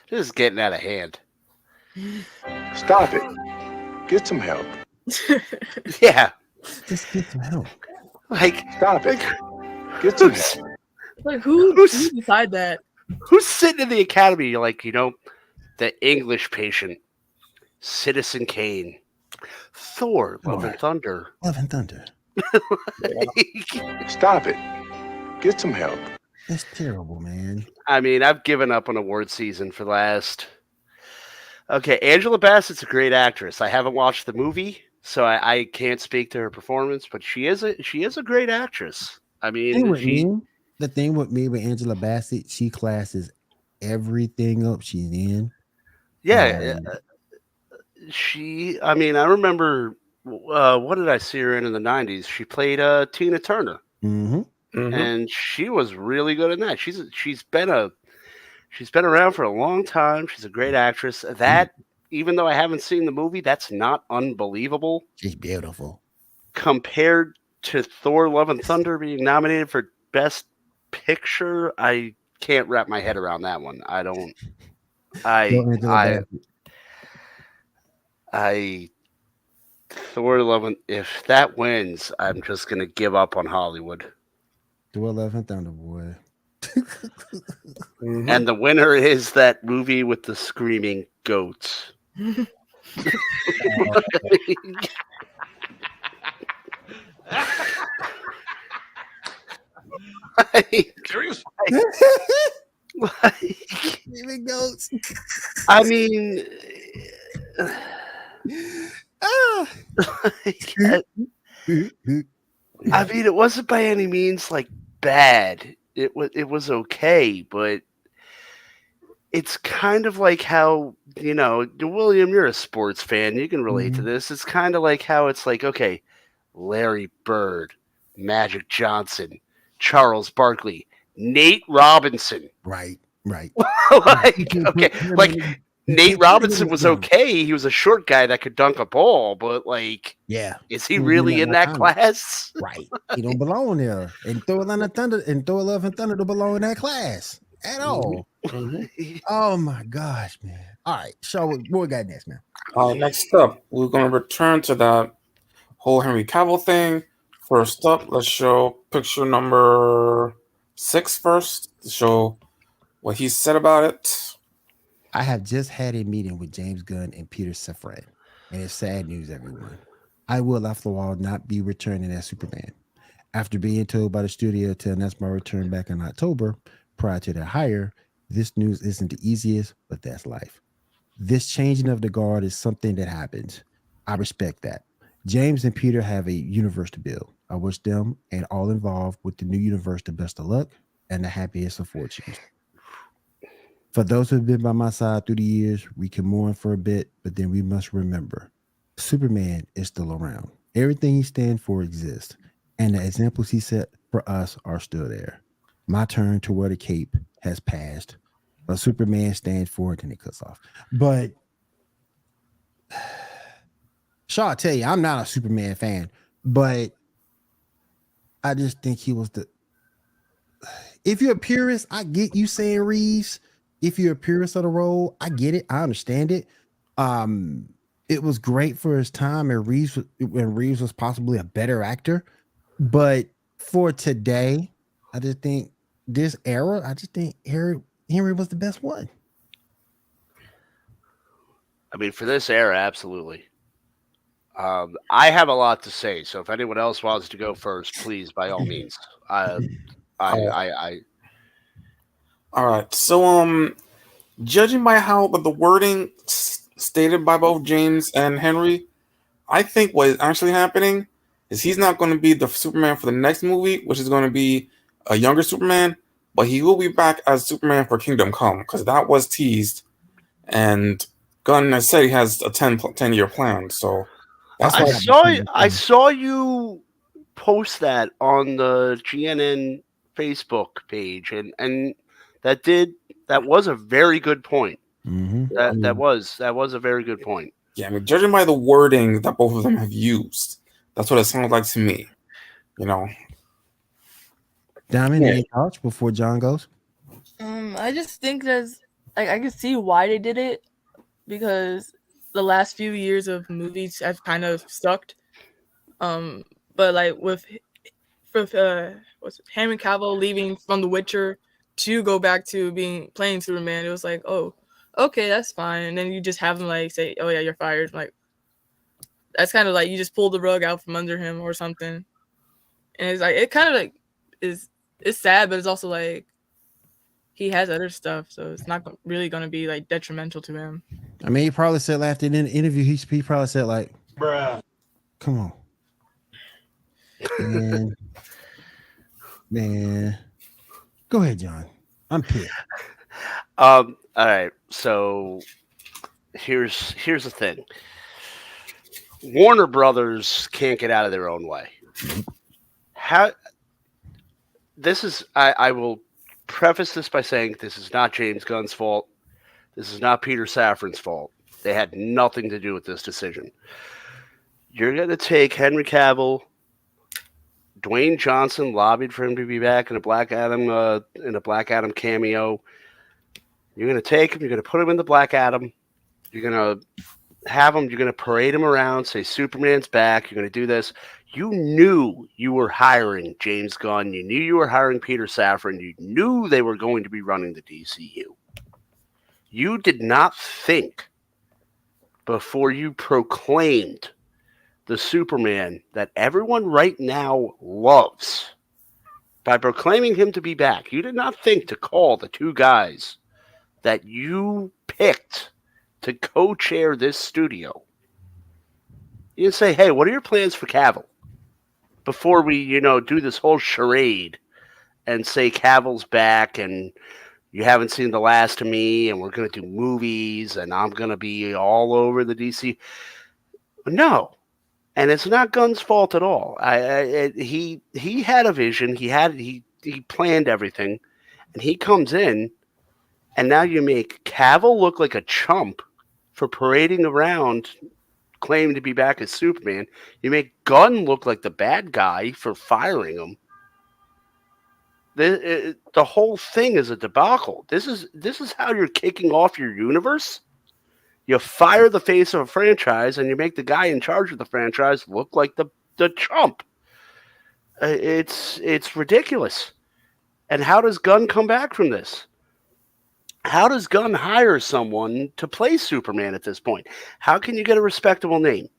This is getting out of hand. Stop it. Get some help. Yeah. Just get some help. Like, Stop it. Get some help. Like who decide that? Who's sitting in the Academy? You're like, the English patient, Citizen Kane, Thor: Love and Thunder. Love and Thunder. Stop it. Get some help. That's terrible, man. I mean, I've given up on award season for the last. Okay, Angela Bassett's a great actress. I haven't watched the movie, so I can't speak to her performance, but she is a great actress. I mean, the thing with me with Angela Bassett, she classes everything up she's in. Yeah, I remember. What did I see her in the 90s? She played Tina Turner. Mm-hmm. Mm-hmm. And she was really good in that. She's been around for a long time. She's a great actress. That, even though I haven't seen the movie, that's not unbelievable. She's beautiful. Compared to Thor: Love and Thunder being nominated for Best Picture, I can't wrap my head around that one. Thor: Love and if that wins, I'm just gonna give up on Hollywood. Thor: Love and Thunder, boy. Mm-hmm. And the winner is that movie with the screaming goats. Serious? Screaming goats. I mean, it wasn't by any means like bad. It was okay, but it's kind of like how, William, you're a sports fan. You can relate to this. It's kind of like how it's like, okay, Larry Bird, Magic Johnson, Charles Barkley, Nate Robinson. Right. Nate Robinson was okay. He was a short guy that could dunk a ball, but is he really in that class? Right. He don't belong there. And Thor: Love and Thunder don't belong in that class at all. Mm-hmm. Oh my gosh, man. All right. So what we got next, man? Next up, we're going to return to that whole Henry Cavill thing. First up, let's show picture number 6 first to show what he said about it. I have just had a meeting with James Gunn and Peter Safran, and it's sad news, everyone. I will, after all, not be returning as Superman. After being told by the studio to announce my return back in October, prior to their hire, this news isn't the easiest, but that's life. This changing of the guard is something that happens. I respect that. James and Peter have a universe to build. I wish them and all involved with the new universe the best of luck and the happiest of fortunes. For those who have been by my side through the years, we can mourn for a bit, but then we must remember Superman is still around. Everything he stands for exists, and the examples he set for us are still there. My turn to wear the cape has passed, but Superman stands for it, and it cuts off. But Shah, I tell you, I'm not a Superman fan, but I just think he was the. If you're a purist, I get you saying Reeves. If you're a purist of the role, I get it. I understand it. It was great for his time, and when Reeves was possibly a better actor. But for today, I just think this era, I just think Henry was the best one. I mean, for this era, absolutely. I have a lot to say, so if anyone else wants to go first, please, by all means. All right. So, judging by how the wording stated by both James and Henry, I think what is actually happening is he's not going to be the Superman for the next movie, which is going to be a younger Superman, but he will be back as Superman for Kingdom Come, because that was teased, and Gunn has said he has a 10-year plan. So that's I saw you post that on the GNN Facebook page, and that was a very good point. Mm-hmm. That was a very good point. Yeah, I mean, judging by the wording that both of them have used, that's what it sounds like to me. You know. Diamond, any thoughts before John goes? I just think there's I can see why they did it, because the last few years of movies have kind of sucked. But like with Henry Cavill leaving from The Witcher to go back to playing Superman, it was like, oh, okay, that's fine. And then you just have him like say, oh yeah, you're fired. Like that's kind of like you just pull the rug out from under him or something. And it's like it kind of like it's sad, but it's also like he has other stuff, so it's not really going to be like detrimental to him. I mean, he probably said after the interview, he probably said like, "Bruh, come on, man, go ahead, John. I'm pissed." All right, so here's the thing. Warner Brothers can't get out of their own way. I will preface this by saying this is not James Gunn's fault. This is not Peter Safran's fault. They had nothing to do with this decision. You're going to take Henry Cavill. Dwayne Johnson lobbied for him to be back in a Black Adam cameo. You're going to take him. You're going to put him in the Black Adam. You're going to have him. You're going to parade him around. Say Superman's back. You're going to do this. You knew you were hiring James Gunn. You knew you were hiring Peter Safran. You knew they were going to be running the DCU. You did not think before you proclaimed the Superman that everyone right now loves. By proclaiming him to be back, you did not think to call the two guys that you picked to co-chair this studio. You didn't say, hey, what are your plans for Cavill? Before we, do this whole charade and say Cavill's back and you haven't seen the last of me and we're going to do movies and I'm going to be all over the DC. No. And it's not Gunn's fault at all. He had a vision. He planned everything. And he comes in and now you make Cavill look like a chump for parading around claiming to be back as Superman. You make Gunn look like the bad guy for firing him. The whole thing is a debacle. This is how you're kicking off your universe. You fire the face of a franchise, and you make the guy in charge of the franchise look like the chump. It's ridiculous. And how does Gunn come back from this? How does Gunn hire someone to play Superman at this point? How can you get a respectable name?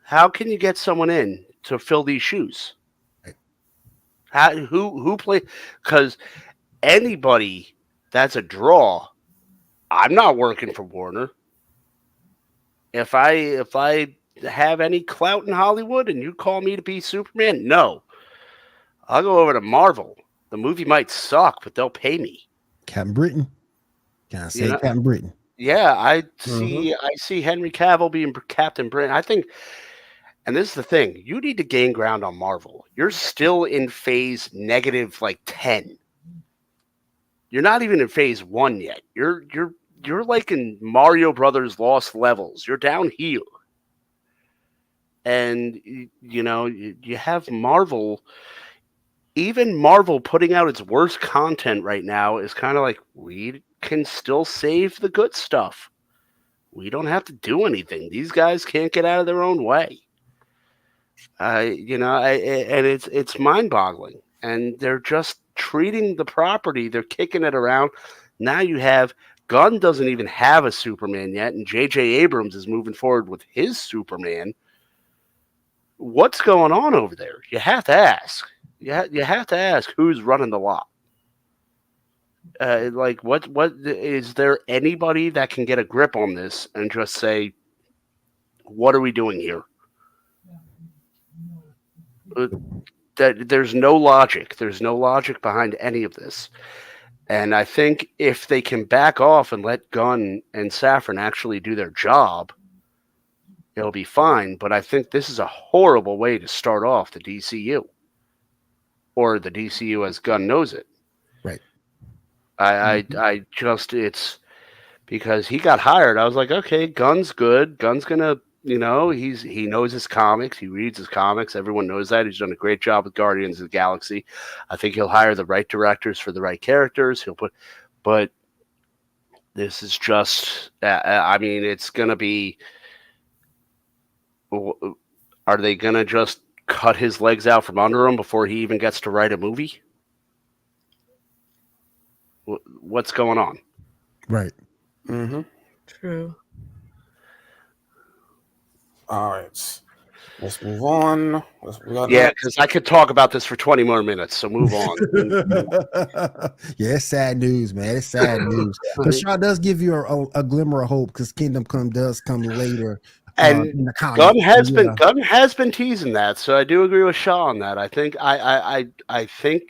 How can you get someone in to fill these shoes? Who play? Because anybody that's a draw, I'm not working for Warner. If I have any clout in Hollywood and you call me to be Superman, no. I'll go over to Marvel. The movie might suck, but they'll pay me. Captain Britain. Can I say Captain Britain? Yeah, I see Henry Cavill being Captain Britain. I think, and this is the thing, you need to gain ground on Marvel. You're still in phase negative like 10. You're not even in phase 1 yet. You're like in Mario Brothers Lost Levels. You're down here. And you have Marvel. Even Marvel putting out its worst content right now is kind of like, we can still save the good stuff. We don't have to do anything. These guys can't get out of their own way. And it's mind-boggling. And they're just treating the property. They're kicking it around. Now you have Gunn doesn't even have a Superman yet, and J.J. Abrams is moving forward with his Superman. What's going on over there? You have to ask. You have to ask who's running the lot. What is there anybody that can get a grip on this and just say, what are we doing here? That there's no logic. There's no logic behind any of this. And I think if they can back off and let Gunn and Safran actually do their job, it'll be fine. But I think this is a horrible way to start off the DCU. Or the DCU as Gunn knows it. Right. I just, it's because he got hired. I was like, okay, Gunn's good. Gunn's going to, he knows his comics. He reads his comics. Everyone knows that. He's done a great job with Guardians of the Galaxy. I think he'll hire the right directors for the right characters. But this is just, it's going to be, are they going to just cut his legs out from under him before he even gets to write a movie? What's going on? Right. Mm-hmm. True. All right. Let's move on. Because I could talk about this for 20 more minutes, so move on. Yeah, it's sad news, man. It's sad news. But Shah does give you a glimmer of hope because Kingdom Come does come later. And in the comic. Gunn has been teasing that, so I do agree with Shah on that. I think I think,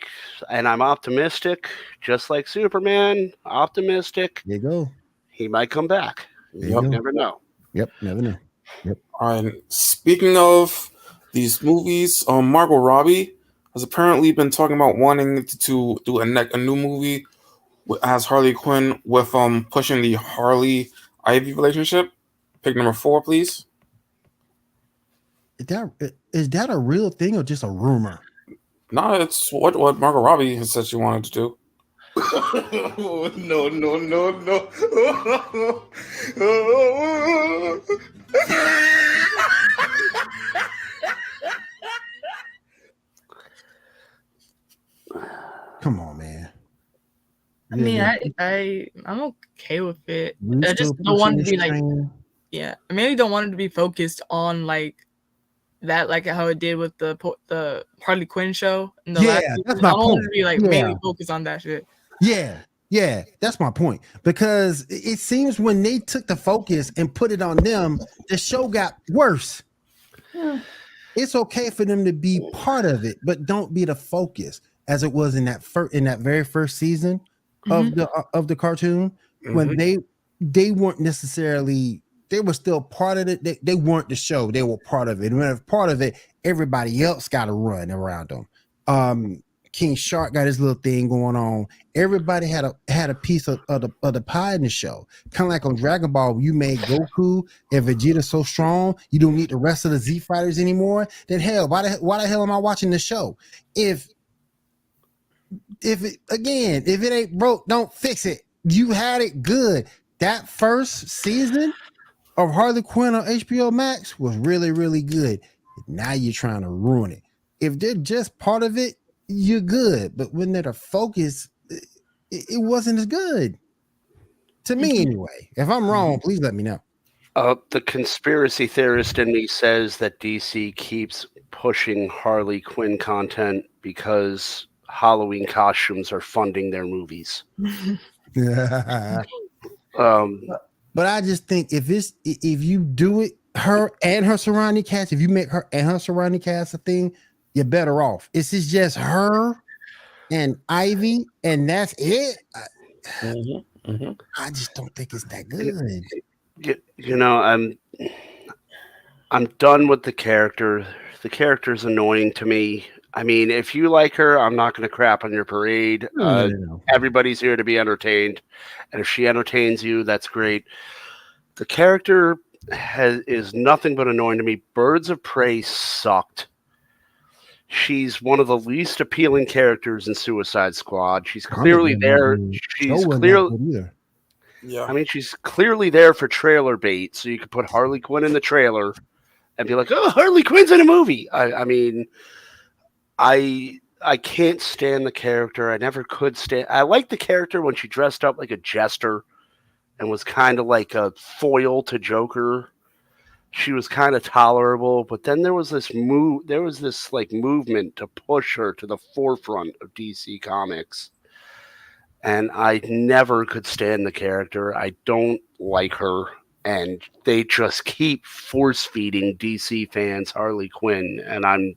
and I'm optimistic, just like Superman, optimistic. There you go. He might come back. You never know. Yep, never know. Yep. All right. Speaking of these movies, Margot Robbie has apparently been talking about wanting to do a new movie as Harley Quinn with pushing the Harley Ivy relationship. Pick number 4, please. Is that a real thing or just a rumor? No, it's what Margot Robbie has said she wanted to do. No. Come on, man. I mean, I'm okay with it. I just don't want it to be like, yeah, I mainly don't want it to be focused on like that, like how it did with the Harley Quinn show. In the last that's my point. I don't want it to be like mainly focused on that shit. Yeah, that's my point. Because it seems when they took the focus and put it on them, the show got worse. Yeah. It's okay for them to be part of it, but don't be the focus as it was in that very first season of the cartoon when they weren't necessarily. They were still part of it. They weren't the show. They were part of it. And when they're part of it, everybody else got to run around them. King Shark got his little thing going on. Everybody had a piece of the pie in the show. Kind of like on Dragon Ball, you made Goku and Vegeta so strong, you don't need the rest of the Z fighters anymore. Then hell, why the hell am I watching the show? If it ain't broke, don't fix it. You had it good. that first season of Harley Quinn on HBO Max was really, really good. Now you're trying to ruin it. If they're just part of it, you're good. But when they're the focus, it wasn't as good. To me, anyway. If I'm wrong, please let me know. The conspiracy theorist in me says that DC keeps pushing Harley Quinn content because Halloween costumes are funding their movies. But I just think if you do it, her and her surrounding cast, if you make her and her surrounding cast a thing, you're better off. It's just her and Ivy, and that's it. I just don't think it's that good. You know, I'm done with the character. The character's annoying to me. I mean, if you like her, I'm not going to crap on your parade. No. Everybody's here to be entertained, and if she entertains you, that's great. The character is nothing but annoying to me. Birds of Prey sucked. She's one of the least appealing characters in Suicide Squad. She's clearly there. She's clearly. Yeah. I mean, she's clearly there for trailer bait, so you could put Harley Quinn in the trailer and be like, "Oh, Harley Quinn's in a movie." I mean, I can't stand the character. I never could stand. I liked the character when she dressed up like a jester and was kind of like a foil to Joker. She was kind of tolerable, but then there was this movement to push her to the forefront of DC Comics. And I never could stand the character. I don't like her. And they just keep force feeding DC fans Harley Quinn. And I'm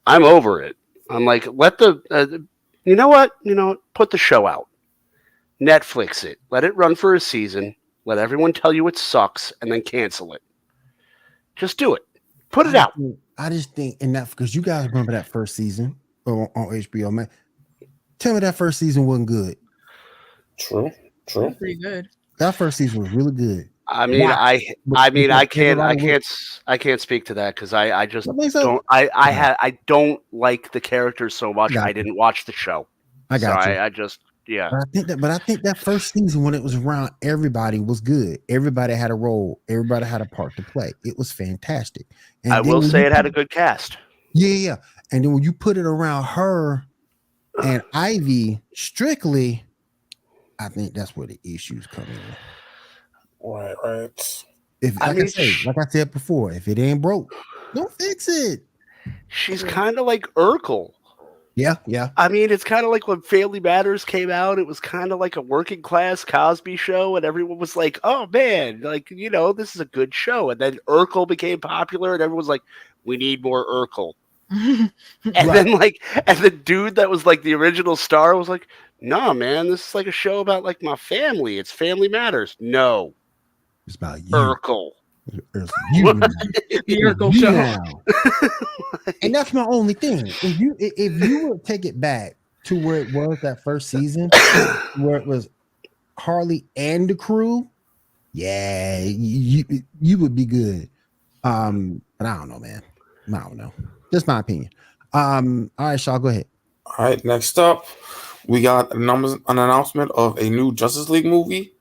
over it. I'm like, you know what? Put the show out. Netflix it. Let it run for a season. Let everyone tell you it sucks and then cancel it. Just do it. Put it out. I just think because you guys remember that first season on HBO, man. Tell me that first season wasn't good. True. Pretty good. That first season was really good. I mean, I can't speak to that because I just don't. I don't like the character so much. I didn't watch the show. I got you. I just yeah. But I think that first season when it was around, everybody was good. Everybody had a role. Everybody had a part to play. It was fantastic. And I will say it had a good cast. Yeah. And then when you put it around her and Ivy strictly, I think that's where the issues come in. Right. Like I said before, if it ain't broke, don't fix it. She's kind of like Urkel. Yeah. I mean, it's kind of like when Family Matters came out. It was kind of like a working class Cosby show, and everyone was like, "Oh man, this is a good show." And then Urkel became popular, and everyone was like, "We need more Urkel." And then and the dude that was like the original star was like, "No, man, this is like a show about like my family. It's Family Matters." No, it's about you, Urkel. The Urkel show. And that's my only thing. If you would take it back to where it was that first season, where it was Harley and the crew, yeah, you would be good. But I don't know, man. I don't know. Just my opinion. All right, Shah, go ahead. All right, next up, we got an announcement of a new Justice League movie.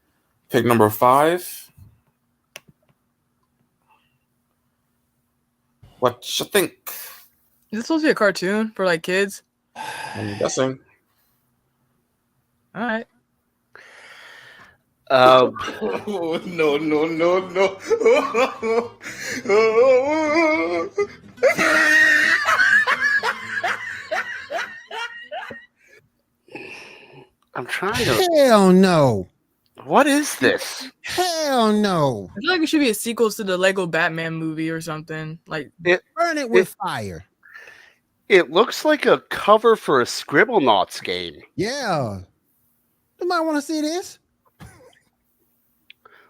Pick number 5. What you think? Is this supposed to be a cartoon for like kids? I'm guessing. All right. No. I'm trying to. Hell no. What is this? Hell no. I feel like it should be a sequel to the Lego Batman movie or something. Like burn it with fire. It looks like a cover for a Scribblenauts game. Yeah. You might want to see this.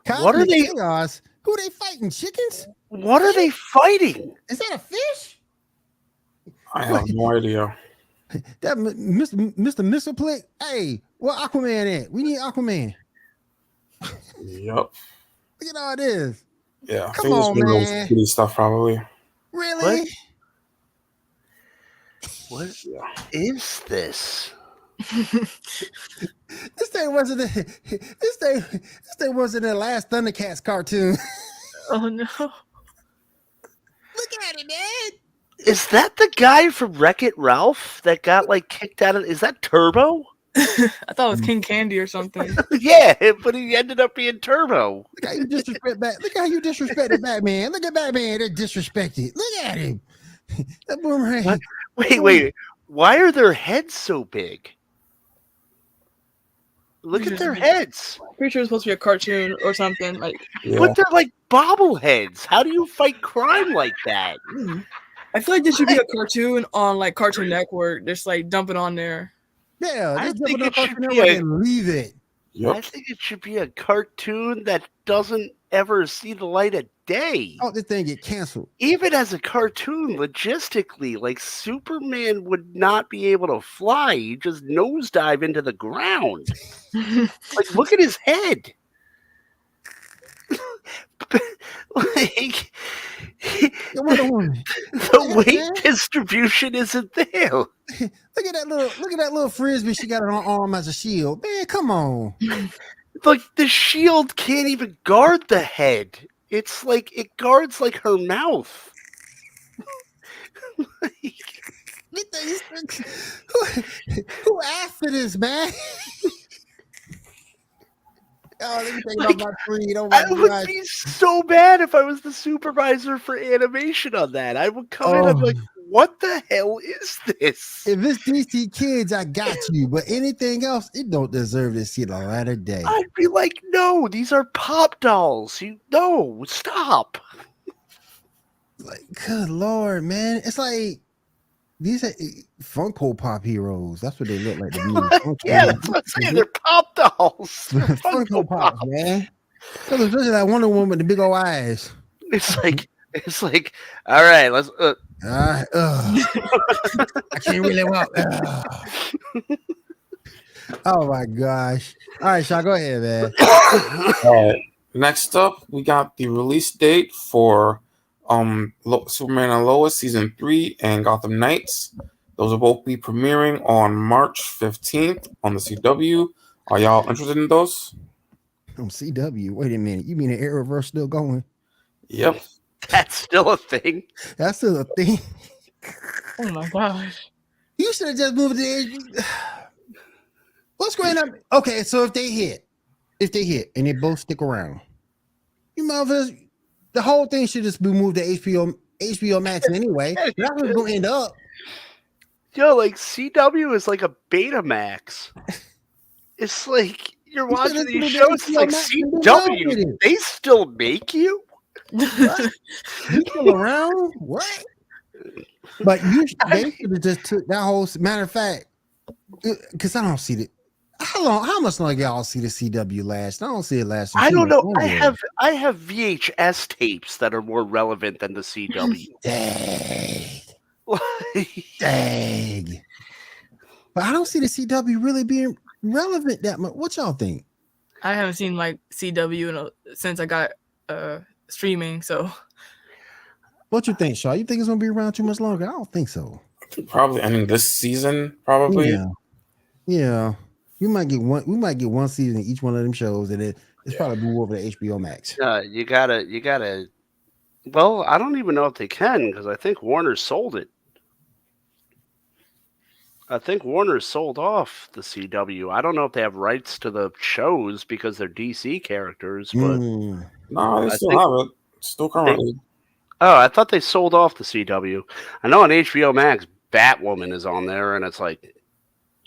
What are they? Chaos. Who are they fighting? Chickens? What are they fighting? Is that a fish? I have no idea. That Mr. Mistleplick. Hey, where Aquaman at? We need Aquaman. Yep. Look at all this. Yeah. Come on, man. Kitty stuff probably. Really? What is this? This thing wasn't this thing wasn't the last Thundercats cartoon. Oh no. Look at it, man. Is that the guy from Wreck-It Ralph that got like kicked out of? Is that Turbo? I thought it was King Candy or something. Yeah, but he ended up being Turbo. Look how you disrespect Look how you disrespected Batman. Look at Batman. They're disrespected. Look at him. That boomerang. What? Wait. Why are their heads so big? Look at their heads. Pretty sure it's supposed to be a cartoon or something. Like, Yeah. But they're like bobbleheads. How do you fight crime like that? I feel like this should be a cartoon on like Cartoon Network. Just like dump it on there. Yeah, I just think jump it on should Cartoon be Network a- and leave it. I think it should be a cartoon that doesn't ever see the light of day. Oh, this thing get canceled. Even as a cartoon, logistically, like Superman would not be able to fly. He'd just nosedive into the ground. Like, look at his head. Like, Wonder Woman. the weight distribution isn't there. Look at that little frisbee she got on her arm as a shield. Man, come on. Like, the shield can't even guard the head. It's like it guards like her mouth. Who asked for this, man? Oh, let me think about my tree. Oh my I would God. be so bad if I was the supervisor for animation on that. I would come in and be like, what the hell is this? If it's DC Kids, I got you. But anything else, it don't deserve to see the light of day. I'd be like, no, these are pop dolls. No, stop. Like, good Lord, man. It's like these are Funko Pop heroes. That's what they look like to me. Yeah, that's what I'm saying. They're pop dolls. They're Funko Pops, man. So especially that Wonder Woman with the big old eyes. It's like, all right, let's. I can't really walk. Oh my gosh! All right, Shah, go ahead, man. All right. Next up, we got the release date for Superman and Lois season 3 and Gotham Knights. Those will both be premiering on March 15th on the CW. Are y'all interested in those? On CW. Wait a minute. You mean the Arrowverse still going? Yep. That's still a thing. That's still a thing. Oh my gosh. You should have just moved to HBO. What's going on? Okay, so if they hit and they both stick around, you motherfuckers, the whole thing should just be moved to HBO Max anyway. That's what's going to end up. Yo, like CW is like a Betamax. It's like you're watching let's these move to shows. It's HBO like Max and be done with CW. it. They still make you? You still around? What? But they should have just took that whole. Matter of fact, because I don't see it. How much longer y'all see the CW last? I don't see it last. I don't know. I have VHS tapes that are more relevant than the CW. Dang. Like, Dang. But I don't see the CW really being relevant that much. What y'all think? I haven't seen like CW since I got streaming. So, What you think, Shaw? You think it's gonna be around too much longer? I don't think so. Probably ending this season, probably. Yeah. We might get one season in each one of them shows, and it's probably move over to HBO Max. you gotta. Well, I don't even know if they can because I think Warner sold it. I think Warner sold off the CW. I don't know if they have rights to the shows because they're DC characters, but No, they still have it. Still currently. I thought they sold off the CW. I know on HBO Max, Batwoman is on there, and it's like,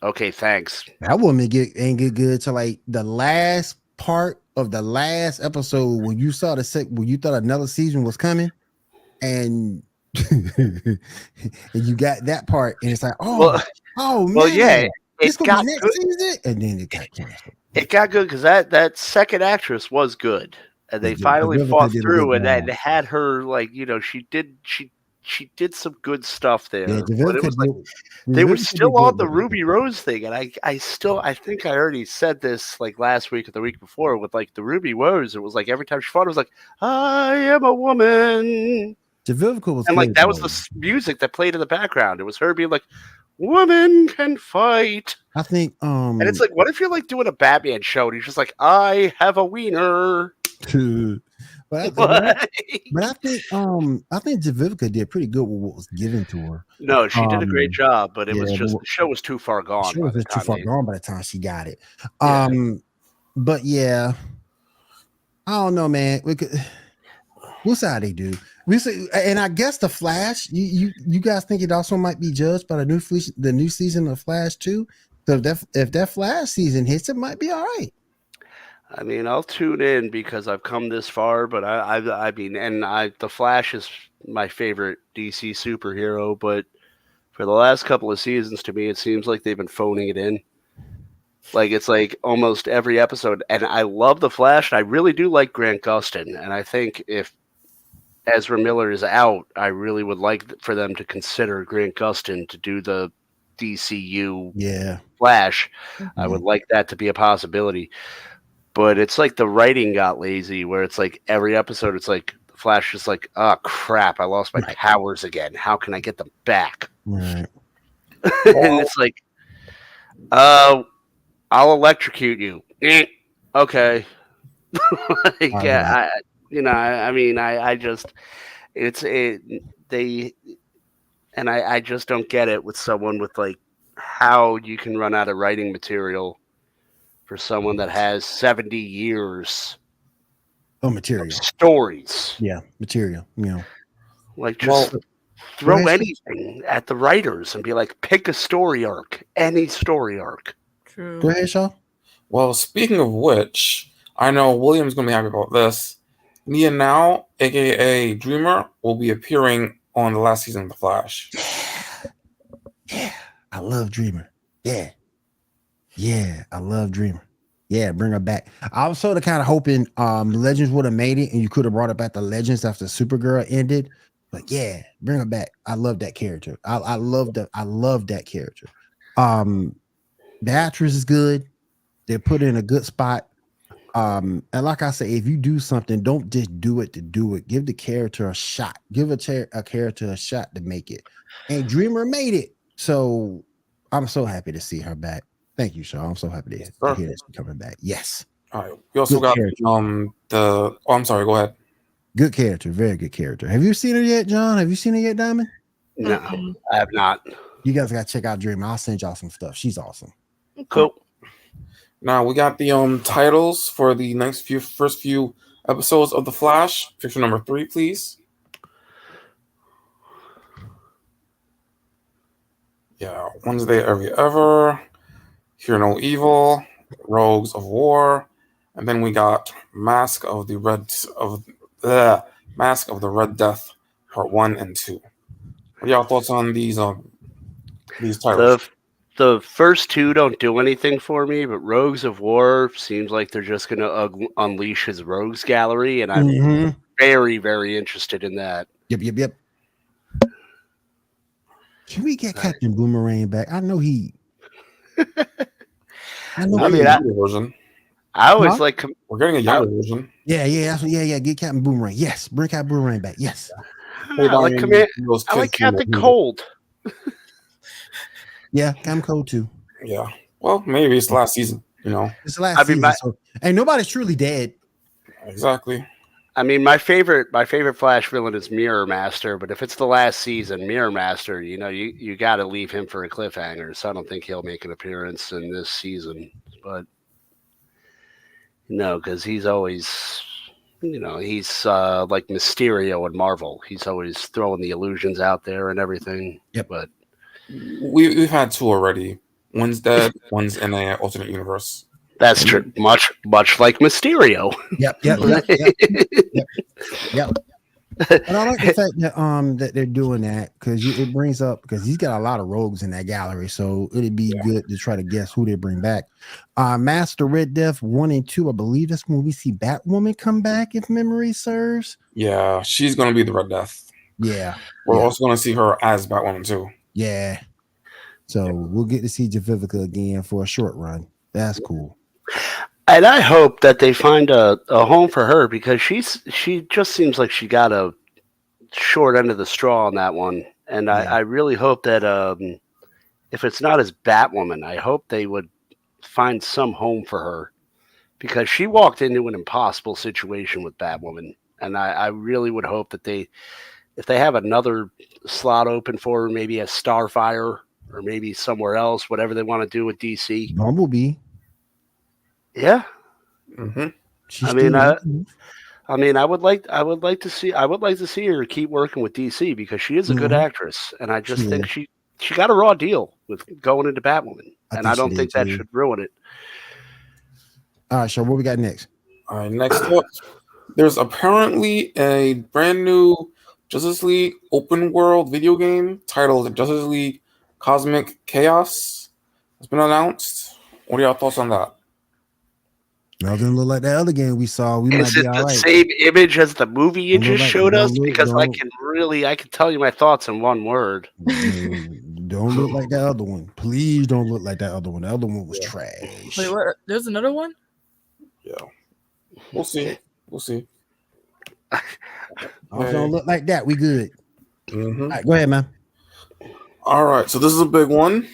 okay, thanks. That woman ain't get good till like the last part of the last episode when you saw when you thought another season was coming, and and you got that part, and it's like, man, yeah, this it gonna got be next good. season, and then it got canceled. It got good because that second actress was good, and they finally fought through, and then had her like she did some good stuff there. Yeah, but it was like they were still on the Ruby Rose thing, and I think I already said this like last week or the week before with like the Ruby Rose. It was like every time she fought, it was like I am a woman. Vivica was and like good, that was though. the music that played in the background. It was her being like, women can fight. I think And it's like, what if you're like doing a Batman show and he's just like, I have a wiener. but I think Javivica did pretty good with what was given to her. No, she did a great job, but it was yeah, just but- the show was too far gone. She by was the just too time far they- gone by the time she got it. Yeah. But yeah, I don't know, man. We'll see how they do. We see, and I guess the Flash. You guys think it also might be judged by the new season of Flash too? So if that Flash season hits, it might be all right. I mean, I'll tune in because I've come this far, but I mean, the Flash is my favorite DC superhero, but for the last couple of seasons, to me, it seems like they've been phoning it in. Like, it's like almost every episode, and I love the Flash, and I really do like Grant Gustin, and I think if Ezra Miller is out, I really would like for them to consider Grant Gustin to do the DCU Flash. I would like that to be a possibility. But it's like the writing got lazy, where it's like every episode, it's like Flash is like, oh crap, I lost my powers again. How can I get them back? Right. And it's like, I'll electrocute you. Okay. I just don't get it with someone with like how you can run out of writing material for someone that has 70 years material stories. Yeah, material. Like just throw anything at the writers and be like, pick a story arc, any story arc. True. Go ahead, Shaw. Well, speaking of which, I know William's going to be happy about this. Nia Now, aka Dreamer, will be appearing on the last season of The Flash. Yeah, I love Dreamer. Yeah, I love Dreamer. Yeah, bring her back. I was sort of kind of hoping Legends would have made it and you could have brought it back to Legends after Supergirl ended. But yeah, bring her back. I love that character. I love that character. The actress is good. They're put in a good spot. And like I say, if you do something, don't just do it to do it. Give the character a shot. Give a character a shot to make it. And Dreamer made it. So I'm so happy to see her back. Thank you, Shaw. I'm so happy to hear that she's coming back. Yes. All right. We also got I'm sorry, go ahead. Good character, very good character. Have you seen her yet, John? Have you seen her yet, Diamond? No, I have not. You guys gotta check out Dreamer. I'll send y'all some stuff. She's awesome. Cool. Now we got the titles for the first few episodes of The Flash. Picture number 3, please. Yeah, Wednesday Every Ever, Hear No Evil, Rogues of War, and then we got Mask of the Red Death, Part 1 and 2. What are y'all thoughts on these titles? The first two don't do anything for me, but Rogues of War seems like they're just going to unleash his rogues gallery, and I'm very, very interested in that. Yep. Can we get Captain Boomerang back? I know he. I version. I always like. We're getting a younger version. Yeah. Get Captain Boomerang. Yes, bring Captain Boomerang back. Yes. I like Captain Cold. Yeah, Captain Cold too. Yeah. Well, maybe it's the last season. It's the last season. And nobody's truly dead. Exactly. I mean, my favorite Flash villain is Mirror Master, but if it's the last season, Mirror Master, you got to leave him for a cliffhanger. So I don't think he'll make an appearance in this season. But no, because he's always, he's like Mysterio in Marvel. He's always throwing the illusions out there and everything. Yep. But we've had 2 already. One's dead. One's in an alternate universe. That's true. Much like Mysterio. Yep. But I like the fact that that they're doing that because it brings up because he's got a lot of rogues in that gallery, so it'd be good to try to guess who they bring back. Master Red Death 1 and 2, I believe that's when we see Batwoman come back, if memory serves. Yeah, she's gonna be the Red Death. Yeah, we're also gonna see her as Batwoman too. Yeah, so we'll get to see Javivica again for a short run. That's cool. And I hope that they find a home for her because she just seems like she got a short end of the straw on that one. And I really hope that if it's not as Batwoman, I hope they would find some home for her because she walked into an impossible situation with Batwoman. And I really would hope that if they have another slot open for her, maybe as Starfire or maybe somewhere else, whatever they want to do with DC. Bumblebee. Yeah. Mm-hmm. I would like to see her keep working with DC because she is a good actress, and I just think she got a raw deal with going into Batwoman, and I don't think that should ruin it. All right, so what we got next? All right, next up, there's apparently a brand new Justice League open world video game titled Justice League Cosmic Chaos. It's been announced. What are your thoughts on that? Well, it doesn't look like that other game we saw. We might Is be it all the right. same image as the movie you just showed us? Because I don't- can tell you my thoughts in one word. Don't look like that other one. Please don't look like that other one. The other one was trash. Wait, what? There's another one? Yeah. We'll see. We'll see. Don't look like that. We good. Mm-hmm. All right, go ahead, man. All right, so this is a big one.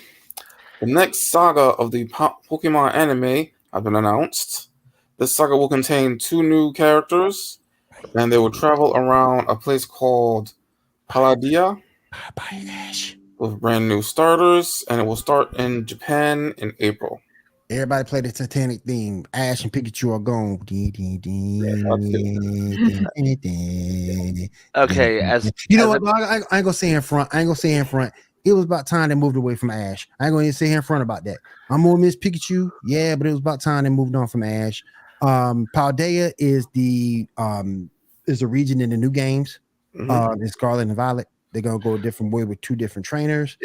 The next saga of the Pokemon anime has been announced. This saga will contain 2 new characters, and they will travel around a place called Paldea with brand new starters, and it will start in Japan in April. Everybody play the Titanic theme. Ash and Pikachu are gone. Okay, You know what? I ain't gonna say in front. It was about time they moved away from Ash. I ain't gonna even say in front about that. I'm gonna miss Pikachu, yeah, but it was about time they moved on from Ash. Paldea is the region in the new games. In Scarlet and Violet. They're gonna go a different way with 2 different trainers.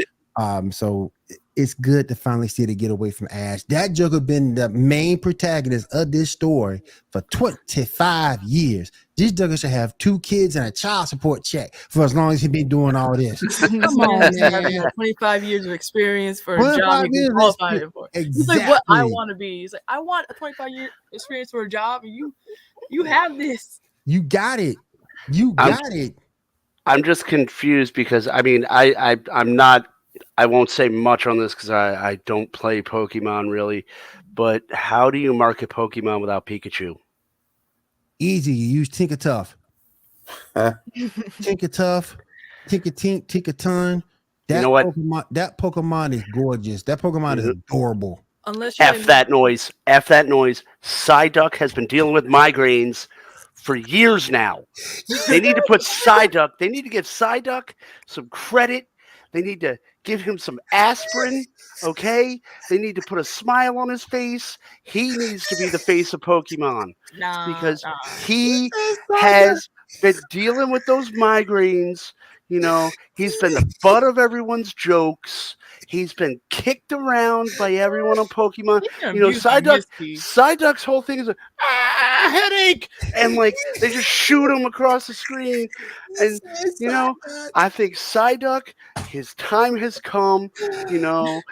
So it's good to finally see it get away from Ash. That Joker been the main protagonist of this story for 25 years. This Joker should have 2 kids and a child support check for as long as he been doing all this. Come on, man. 25 years of experience for a job he can qualify for. Exactly. He's like, what I want to be. He's like, I want a 25-year experience for a job, and you have this. You got it. You got it. I'm just confused because I'm not. I won't say much on this because I don't play Pokemon really, but how do you market Pokemon without Pikachu? Easy. You use Tinkertuff. Tinkertuff, Tinkertink, Tinkerton. You know what? That Pokemon is gorgeous. That Pokemon is adorable. Unless F that noise. Psyduck has been dealing with migraines for years now. They need to put Psyduck. They need to give Psyduck some credit. They need to give him some aspirin, okay? They need to put a smile on his face. He needs to be the face of Pokemon because he has been dealing with those migraines. You know, he's been the butt of everyone's jokes. He's been kicked around by everyone on Pokemon. You know, Psyduck's whole thing is a headache, and like they just shoot him across the screen. And you know, I think Psyduck, his time has come. You know,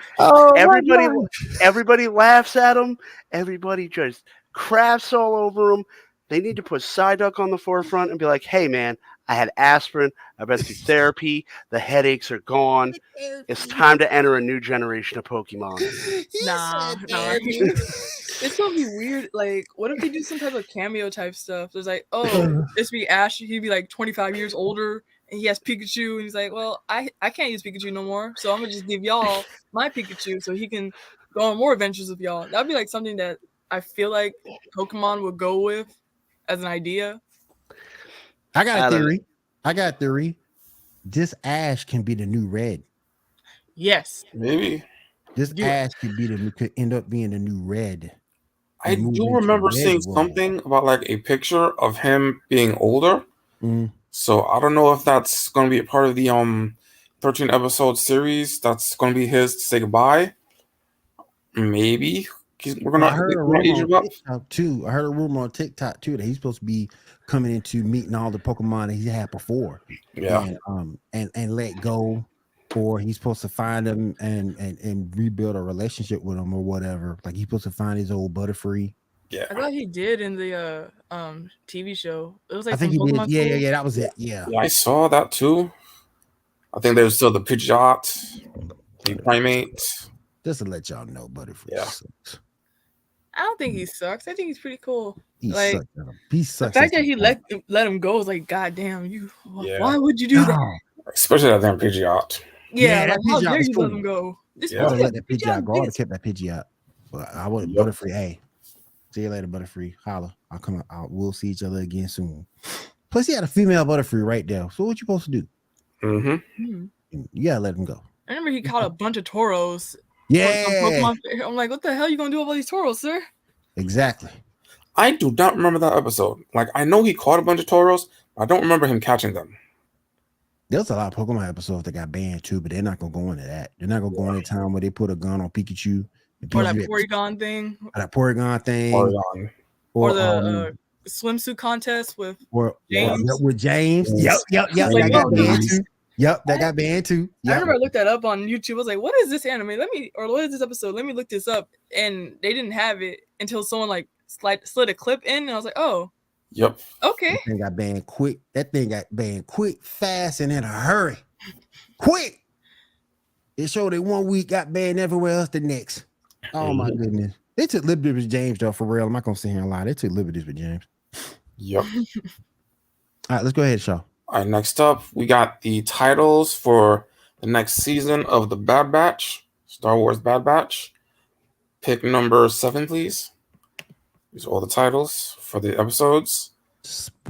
everybody laughs at him. Everybody just crafts all over him. They need to put Psyduck on the forefront and be like, "Hey, man, I had aspirin. I went through therapy. The headaches are gone. It's time to enter a new generation of Pokemon." Nah. It's gonna be weird. Like, what if they do some type of cameo type stuff? There's like, this be Ash. He'd be like 25 years older, and he has Pikachu, and he's like, well, I can't use Pikachu no more, so I'm gonna just give y'all my Pikachu so he can go on more adventures with y'all. That'd be like something that I feel like Pokemon would go with as an idea. I got a theory. This Ash can be the new Red. Yes. Maybe. This Ash could end up being the new Red. I do remember seeing something about like a picture of him being older. So I don't know if that's going to be a part of the 13 episode series. That's going to be his to say goodbye. Maybe we're gonna. I heard a rumor on TikTok too. I heard a rumor on TikTok too that he's supposed to be coming into meeting all the Pokemon that he had before. Yeah. And let go, or he's supposed to find them and rebuild a relationship with them or whatever. Like he's supposed to find his old Butterfree. Yeah. I thought he did in the TV show. It was like I think he Pokemon did. Yeah, that was it. Yeah. I saw that too. I think there was still the Pidgeot. The primate. Just to let y'all know, Butterfree Yeah. sucks. I don't think he sucks. I think he's pretty cool. He Like, sucks. He the sucks. fact that he let him go is like, goddamn, you. Yeah. Why would you do that? Especially that damn Pidgeot. Yeah, that like, how Pidgeot dare was you cool. let him go? This Yeah. I would have Pidgeot- let that Pidgeot go. I would have this- kept that Pidgeot. But I would Yep. Butterfree. Hey, see you later, Butterfree. Holla. I'll come out. We'll see each other again soon. Plus, he had a female Butterfree right there. So what you supposed to do? Mm-hmm. You gotta let him go. I remember he caught a bunch of Tauros. Yeah, Pokemon. I'm like, what the hell are you gonna do with all these Tauros, sir? exactly. I do not remember that episode. Like, I know he caught a bunch of Tauros, but I don't remember him catching them. There's a lot of Pokemon episodes that got banned too, but they're not gonna go into that. They're not gonna go into time where they put a gun on Pikachu. Or that Porygon thing. Or that Porygon thing. Oregon. Or the swimsuit contest with James. with James. Yes. Yep. Like, That got oh, banned nice. too. Yep, that got banned too. I Yep. remember I looked that up on YouTube. I was like, what is this anime? What is this episode? Let me look this up. And they didn't have it until someone like slid a clip in. And I was like, oh, Yep. okay. That thing got banned quick. That thing got banned quick, fast, and in a hurry. Quick. It showed that 1 week got banned everywhere else the next. Oh my goodness. They took liberties with James though, for real. I'm not gonna sit here and lie. They took liberties with James. Yep. All right, let's go ahead, Shaw. All right, next up, we got the titles for the next season of the Bad Batch, Star Wars Bad Batch. Pick number 7, please. These are all the titles for the episodes,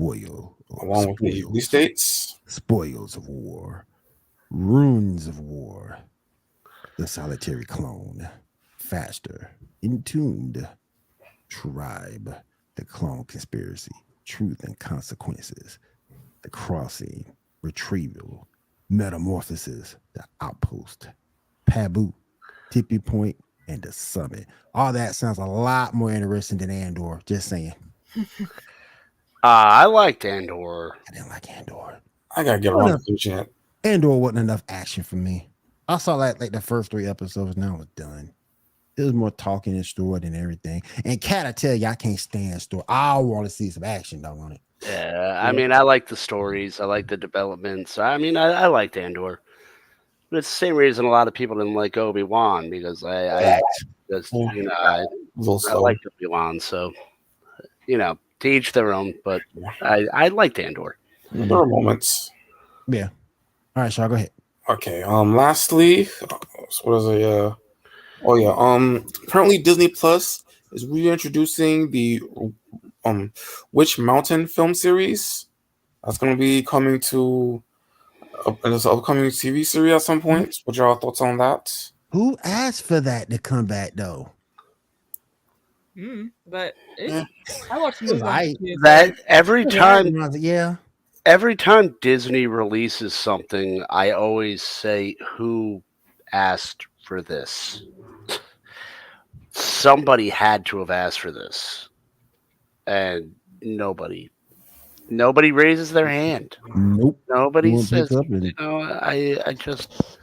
along with the release dates. Spoils of War, Runes of War, The Solitary Clone, Faster, Entombed, Tribe, The Clone Conspiracy, Truth and Consequences, The Crossing, Retrieval, Metamorphosis, The Outpost, Pabu, Tippy Point, and The Summit. All that sounds a lot more interesting than Andor. Just saying. I liked Andor. I didn't like Andor. I gotta get around to finishing it. Andor wasn't enough action for me. I saw like the first 3 episodes. Now it's done. It was more talking and story than everything. And Cat, I tell you, I can't stand story. I want to see some action though on it. Yeah, I mean, I like the stories. I like the developments. I mean, I liked Andor. But it's the same reason a lot of people didn't like Obi-Wan, because I liked Obi-Wan. So, to each their own. But I liked Andor. There are moments. Yeah. All right, Shaw, go ahead. Okay. Lastly, what is it? Apparently Disney Plus is reintroducing the Witch Mountain film series. That's going to be coming to this upcoming TV series at some point. What are your thoughts on that? Who asked for that to come back though? But I watched movies Right. That every time Yeah. Every time Disney releases something, I always say, who asked for this? Somebody had to have asked for this. And nobody raises their hand. Nope. Nobody Won't says, pick up and- I just,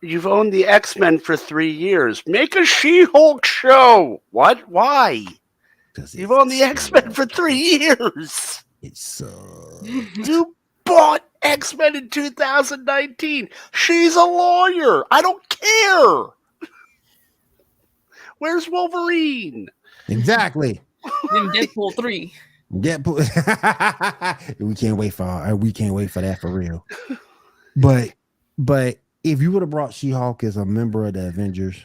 you've owned the X-Men for 3 years. Make a She-Hulk show. What? Why? You've owned the X-Men for 3 years. It's You bought X-Men in 2019. She's a lawyer. I don't care. Where's Wolverine? exactly. Then Deadpool 3. we can't wait for that for real. But if you would have brought She-Hulk as a member of the Avengers,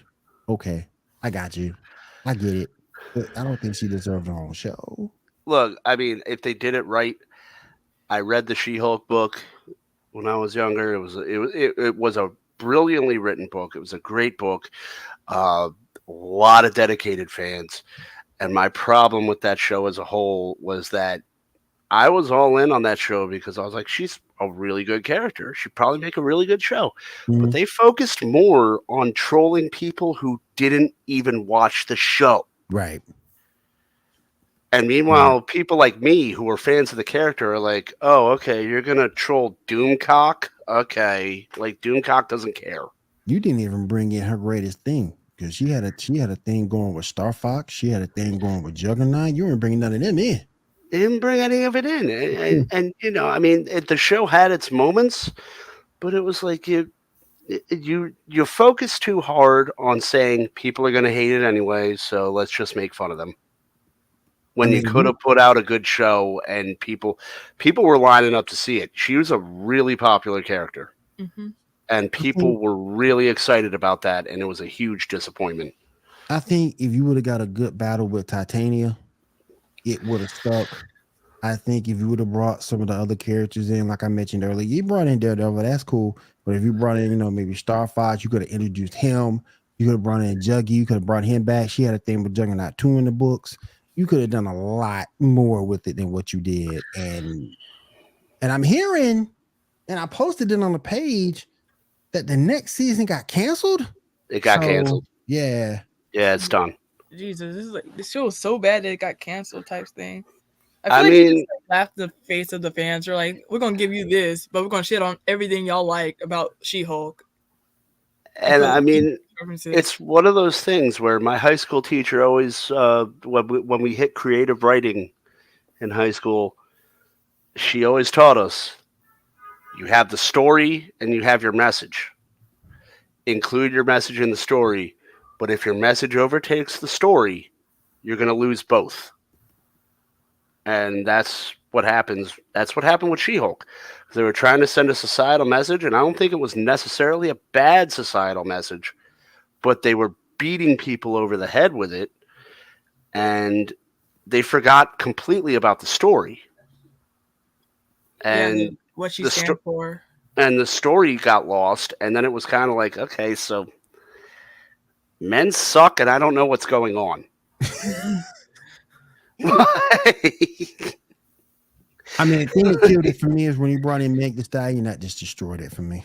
okay, I got you. I get it. But I don't think she deserved her own show. Look, I mean, if they did it right, I read the She-Hulk book when I was younger. It was a brilliantly written book. It was a great book. A lot of dedicated fans. And my problem with that show as a whole was that I was all in on that show because I was like, she's a really good character. She'd probably make a really good show. But they focused more on trolling people who didn't even watch the show. Right. And meanwhile, people like me who are fans of the character are like, oh, okay, you're going to troll Doomcock? Okay. Like, Doomcock doesn't care. You didn't even bring in her greatest thing because she had a thing going with Star Fox. She had a thing going with Juggernaut. You weren't bringing none of them in. They didn't bring any of it in. And I mean, the show had its moments, but it was like you focus too hard on saying people are going to hate it anyway, so let's just make fun of them. When you could have put out a good show and people were lining up to see it. She was a really popular character, and people were really excited about that, and it was a huge disappointment. I think if you would have got a good battle with Titania, it would have stuck. I think if you would have brought some of the other characters in, like I mentioned earlier, you brought in Daredevil, that's cool. But if you brought in, maybe Starfox, you could have introduced him. You could have brought in Juggy. You could have brought him back. She had a thing with Juggernaut 2 in the books. You could have done a lot more with it than what you did. And I'm hearing, and I posted it on the page, that the next season got canceled. It got canceled. Yeah. Yeah, it's done. Jesus, this show was so bad that it got canceled type thing. I I feel like mean, they just laughed in the face of the fans. They're like, we're gonna give you this, but we're gonna shit on everything y'all like about She-Hulk. And I mean, it's one of those things where my high school teacher always, when we hit creative writing in high school, she always taught us, you have the story and you have your message. Include your message in the story, but if your message overtakes the story, you're going to lose both. And that's what happens. That's what happened with She-Hulk. They were trying to send a societal message, and I don't think it was necessarily a bad societal message, but they were beating people over the head with it, and they forgot completely about the story. And what she stands for. And the story got lost, and then it was kind of like, okay, so men suck, and I don't know what's going on. I mean, the thing that killed it for me is when you brought in Meg Thee Stallion, that just destroyed it for me.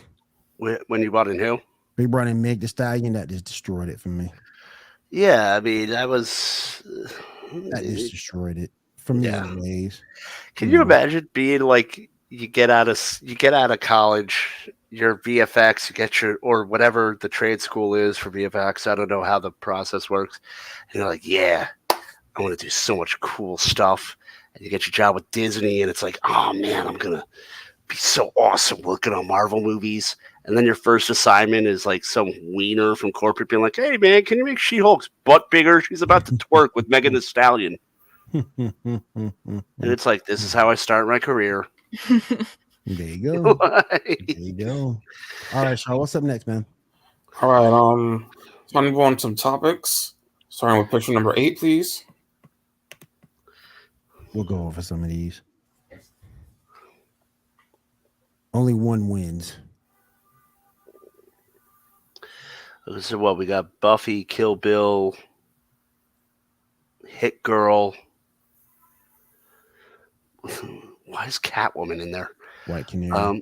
When you brought in who? When you brought in Meg Thee Stallion, that just destroyed it for me. Yeah, I mean, that just destroyed it for me, anyways. Can you imagine being like, you get out of college, your VFX, you get your, or whatever the trade school is for VFX. I don't know how the process works. And you're like, yeah, I want to do so much cool stuff. And you get your job with Disney, and it's like, oh man, I'm gonna be so awesome working on Marvel movies. And then your first assignment is like some wiener from corporate being like, hey man, can you make She-Hulk's butt bigger? She's about to twerk with Megan Thee Stallion. And it's like, this is how I start my career. There you go. There you go. All right, Shah, what's up next, man? All right, so I'm gonna go on some topics. Starting with picture number 8, please. We'll go over some of these. Only one wins. So what we got? Buffy, Kill Bill, Hit Girl. Why is Catwoman in there? White Canary.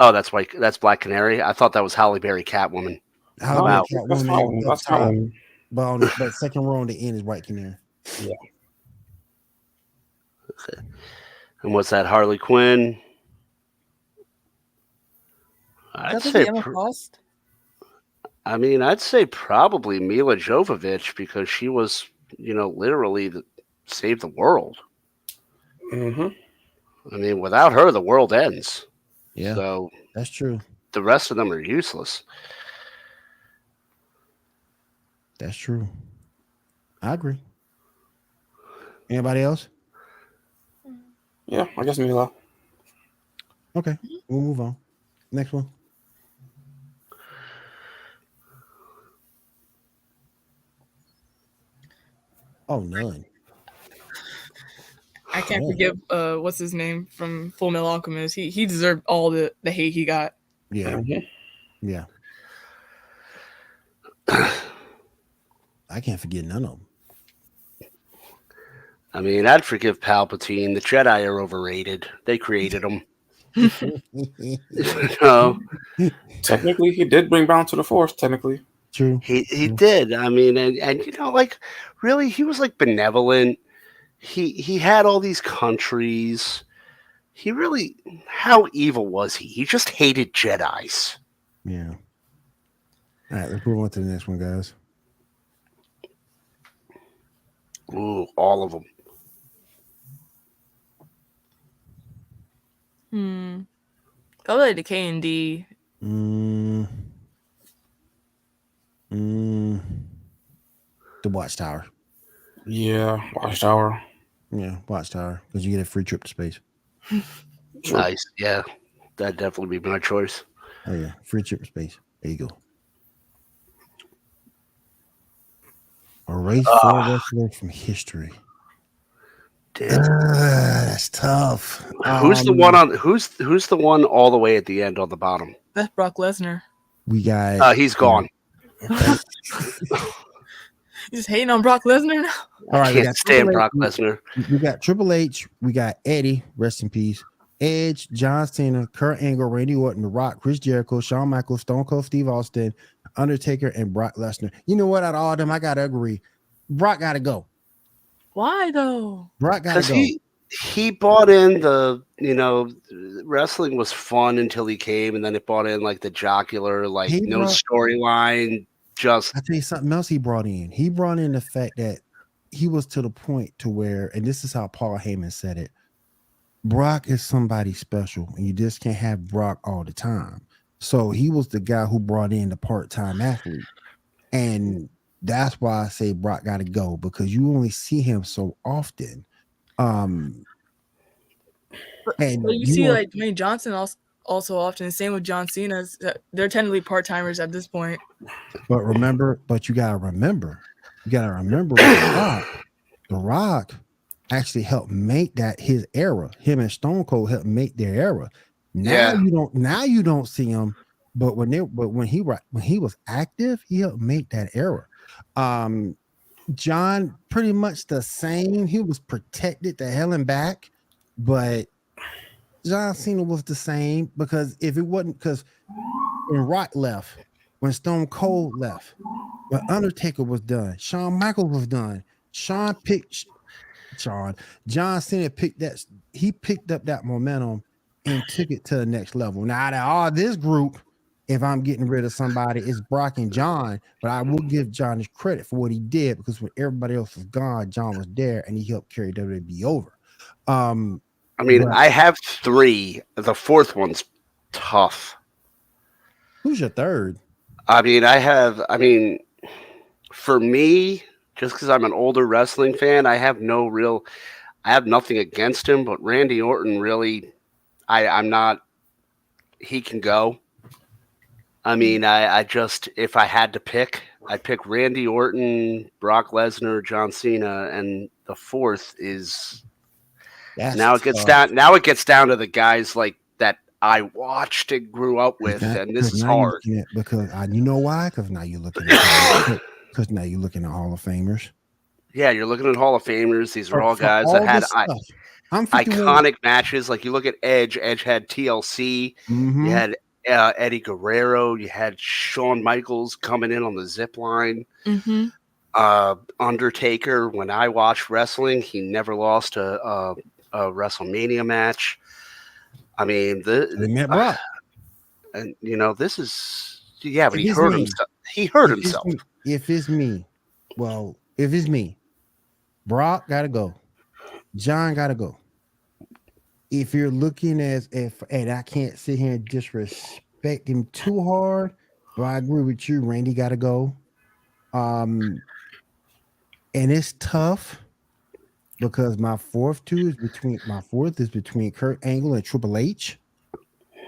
Oh, that's white. That's Black Canary. I thought that was Halle Berry Catwoman. Wow. That's Catwoman. But second row on the end is White Canary. Yeah. Okay. And what's that? Harley Quinn. I'd say. I'd say probably Mila Jovovich, because she was, literally saved the world. Mm-hmm. I mean, without her, the world ends. Yeah, so that's true. The rest of them are useless. That's true. I agree. Anybody else? Yeah, I guess Mila. Okay, we'll move on. Next one. Oh, none. I can't forgive what's his name from Full Metal Alchemist. He deserved all the hate he got. Yeah. Yeah. I can't forget none of them. I mean, I'd forgive Palpatine. The Jedi are overrated. They created them. Technically, he did bring balance to the Force. Technically, true. He did. I mean, and like, really, he was like benevolent. He had all these countries. He really, how evil was he? He just hated Jedis. Yeah. All right, let's move on to the next one, guys. Ooh, all of them. Probably like the K&D. The Watchtower. Yeah, Watchtower. Yeah, Watchtower, because you get a free trip to space. Nice. Yeah, that'd definitely be my choice. Oh yeah, free trip to space. There you go. A race for a wrestler from history. That's tough. Who's the one on? Who's the one all the way at the end on the bottom? That's Brock Lesnar. We got. He's gone. You just hating on Brock Lesnar now? All right, we Can't got stand Triple H. Brock Lesnar. We got Triple H. We got Eddie, rest in peace. Edge, John Cena, Kurt Angle, Randy Orton, The Rock, Chris Jericho, Shawn Michaels, Stone Cold Steve Austin, Undertaker, and Brock Lesnar. You know what? Out of all of them, I gotta agree. Brock gotta go. Why though? Brock gotta go. He bought in the, wrestling was fun until he came, and then it bought in like the jocular, like no storyline. Just I tell you something else he brought in. He brought in the fact that he was to the point to where, and this is how Paul Heyman said it, Brock is somebody special, and you just can't have Brock all the time. So he was the guy who brought in the part-time athlete. And that's why I say Brock got to go, because you only see him so often. And you see like Dwayne Johnson also often. Same with John Cena. They're technically part-timers at this point. But you gotta remember with The Rock actually helped make that his era. Him and Stone Cold helped make their era. Now you don't see him, but when he was active, he helped make that era. John, pretty much the same. He was protected to hell and back, but John Cena was the same, because if it wasn't, because when Rock left, when Stone Cold left, when Undertaker was done, Shawn Michaels was done, John Cena picked up that momentum and took it to the next level. Now, out of all this group, if I'm getting rid of somebody, it's Brock and John, but I will give John his credit for what he did, because when everybody else was gone, John was there and he helped carry WWE over. I have 3. The 4th one's tough. Who's your third? For me, just because I'm an older wrestling fan, I have nothing against him, but Randy Orton really, he can go. If I had to pick, I'd pick Randy Orton, Brock Lesnar, John Cena, and the 4th is now it gets down to the guys like that I watched and grew up with, and this is hard. Because you know why? Because now you're looking at Hall of Famers. Yeah, you're looking at Hall of Famers. These are all guys that had iconic matches. Like you look at Edge. Edge had TLC. Mm-hmm. You had Eddie Guerrero. You had Shawn Michaels coming in on the zip line. Mm-hmm. Undertaker. When I watched wrestling, he never lost a WrestleMania match. But this is but he hurt himself. He hurt himself. If it's me, Brock gotta go. John gotta go. If you're looking and I can't sit here and disrespect him too hard, but I agree with you, Randy gotta go. And it's tough, because my fourth is between Kurt Angle and Triple H.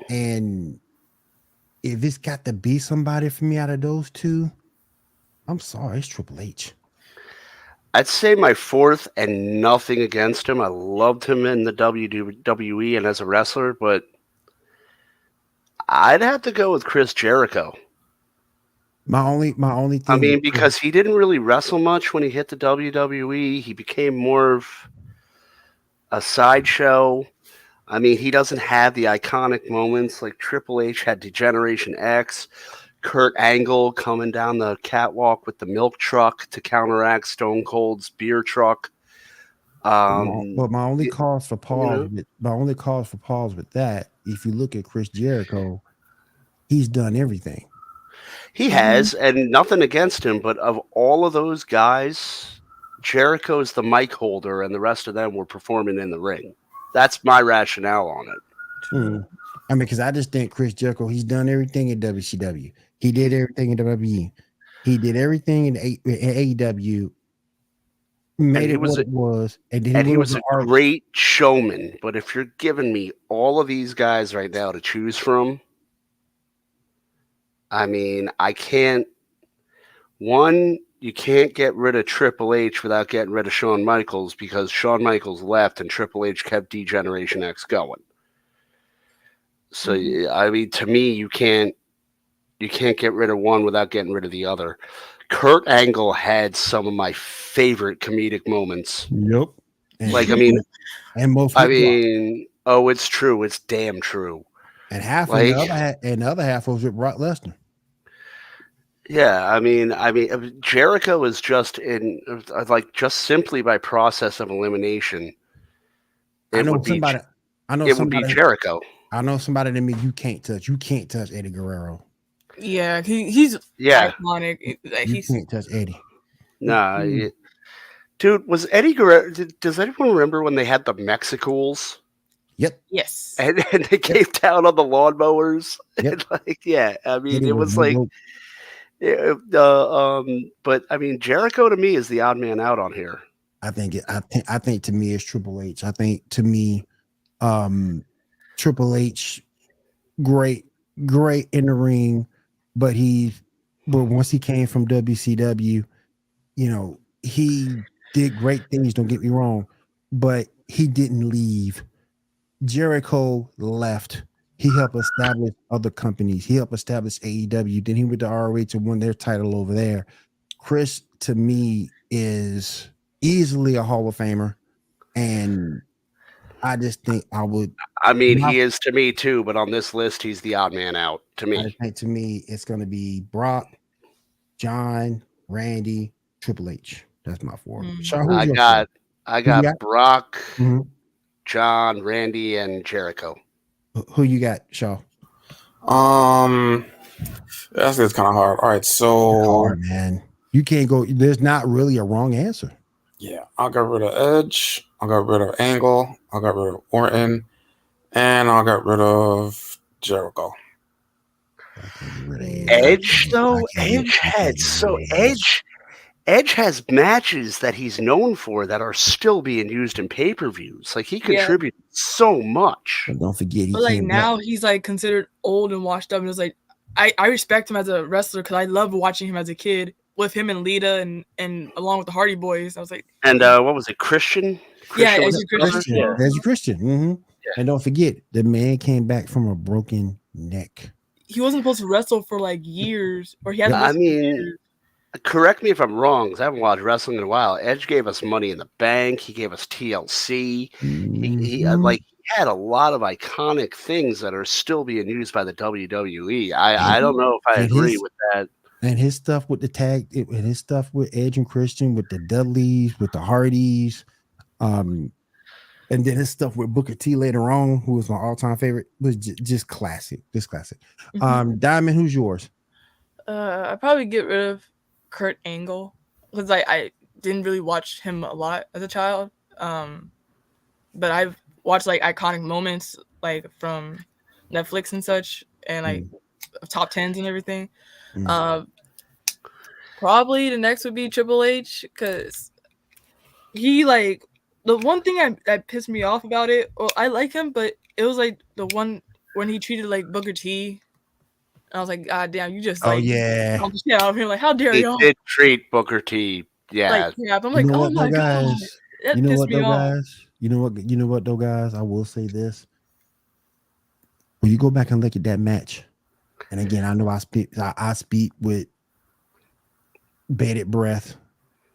And if it's got to be somebody for me out of those two, I'm sorry, it's Triple H. I'd say my 4th, and nothing against him. I loved him in the WWE and as a wrestler, but I'd have to go with Chris Jericho. My only thing. Because he didn't really wrestle much when he hit the WWE. He became more of a sideshow. He doesn't have the iconic moments like Triple H had Degeneration X, Kurt Angle coming down the catwalk with the milk truck to counteract Stone Cold's beer truck. But my only cause for pause with that, if you look at Chris Jericho, he's done everything. He has, and nothing against him, but of all of those guys, Jericho's the mic holder, and the rest of them were performing in the ring. That's my rationale on it. I mean, because I just think Chris Jericho, he's done everything in WCW. He did everything in WWE. He did everything in AEW. Made he it was what it was, and then and he he went was to a art. great showman. But if you're giving me all of these guys right now to choose from, I mean, I can't. One, you can't get rid of Triple H without getting rid of Shawn Michaels because Shawn Michaels left and Triple H kept D-Generation X going. So I mean, to me, you can't get rid of one without getting rid of the other. Kurt Angle had some of my favorite comedic moments. Yep. And, Like, I mean, most hip drops. oh, it's true. It's damn true. And half Like, and the other half was with Brock Lesnar. yeah, I mean, Jericho is just in like just simply by process of elimination. I It know would be somebody. it would be Jericho. I know somebody that mean you can't touch. You can't touch Eddie Guerrero. Yeah, he's Yeah, iconic. You can't touch Eddie. nah, dude, was Eddie Guerrero? Does anyone remember when they had the Mexicools Yep. yes. and they came down on the lawnmowers? Yep. And like, yeah, I mean, Eddie it was no like, rope. but I mean, Jericho to me is the odd man out on here. I think to me it's Triple H. I think to me, Triple H, great in the ring, but once he came from WCW, you know, he did great things. Don't get me wrong, but he didn't leave. Jericho left. He helped establish other companies. He helped establish AEW. Then he went to ROH and won their title over there. Chris, to me, is easily a Hall of Famer, and I just think I would. I mean, he is to me too, but on this list, he's the odd man out to I me. think to me, it's going to be Brock, John, Randy, Triple H. That's my four. Shah, who's your four? I got Brock, Mhm. John, Randy, and Jericho. Who you got, Shaw? That's kind of hard. All right, so hard, man. You can't go. There's not really a wrong answer. Yeah, I got rid of Edge. I got rid of Angle. I got rid of Orton, and I got rid of Jericho. Edge, though, Edge has matches that he's known for that are still being used in pay-per-views. Like, he contributed so much. But don't forget, but like now he's like considered old and washed up, and it's like I respect him as a wrestler because I loved watching him as a kid with him and Lita and along with the Hardy Boys. I was like, and what was it, Christian? Yeah, Edge Christian. Yeah. There's Christian. Mm-hmm. Yeah. And don't forget, the man came back from a broken neck. He wasn't supposed to wrestle for like years, or he hasn't. I mean, correct me if I'm wrong, because I haven't watched wrestling in a while. Edge gave us Money in the Bank. He gave us TLC. Mm-hmm. He had a lot of iconic things that are still being used by the WWE. I don't know if I agree with that. And his stuff with the tag, and his stuff with Edge and Christian, with the Dudleys, with the Hardys, and then his stuff with Booker T later on, who was my all-time favorite, was just classic. Just classic. Mm-hmm. Diamond, who's yours? I'd probably get rid of Kurt Angle because I didn't really watch him a lot as a child. But I've watched like iconic moments like from Netflix and such, and like top 10s and everything. Probably the next would be Triple H because he like the one thing that pissed me off about it. Well, I like him, but it was like the one when he treated like Booker T. I was like, God damn, you just like yeah, out of here. Like, how dare y'all? He did treat Booker T. Yeah, like, yeah. I'm like, you know oh my god, that you know pissed what, me though, off. guys? You know what, though, guys? I will say this: when you go back and look at that match, and again, I know I speak with bated breath,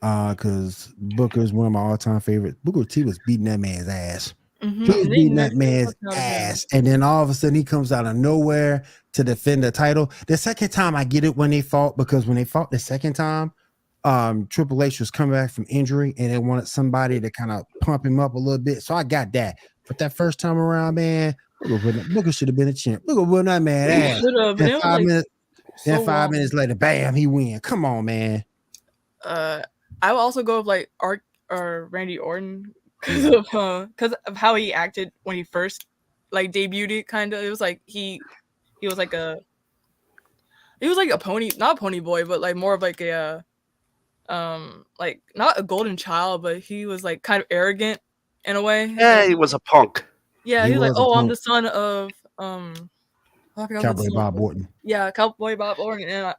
because Booker is one of my all-time favorites. Booker T was beating that man's ass. Mm-hmm. He was beating that man's ass, and then all of a sudden he comes out of nowhere to defend the title. The second time I get it when they fought, because when they fought the second time, Triple H was coming back from injury and they wanted somebody to kind of pump him up a little bit. So I got that. But that first time around, man, Booker should have been a champ. Booker won that man ass. Then 5 minutes later, bam, he win. Come on, man. I would also go with like Randy Orton because of how he acted when he first like debuted kind of. It was like he was like a pony, not a pony boy, but like more of like a like not a golden child, but he was like kind of arrogant in a way. Yeah, he was a punk. Yeah, He he was like, was a "Oh, I'm punk. the son of I forgot what the Cowboy son Bob was. Orton. Yeah, Cowboy Bob Orton, and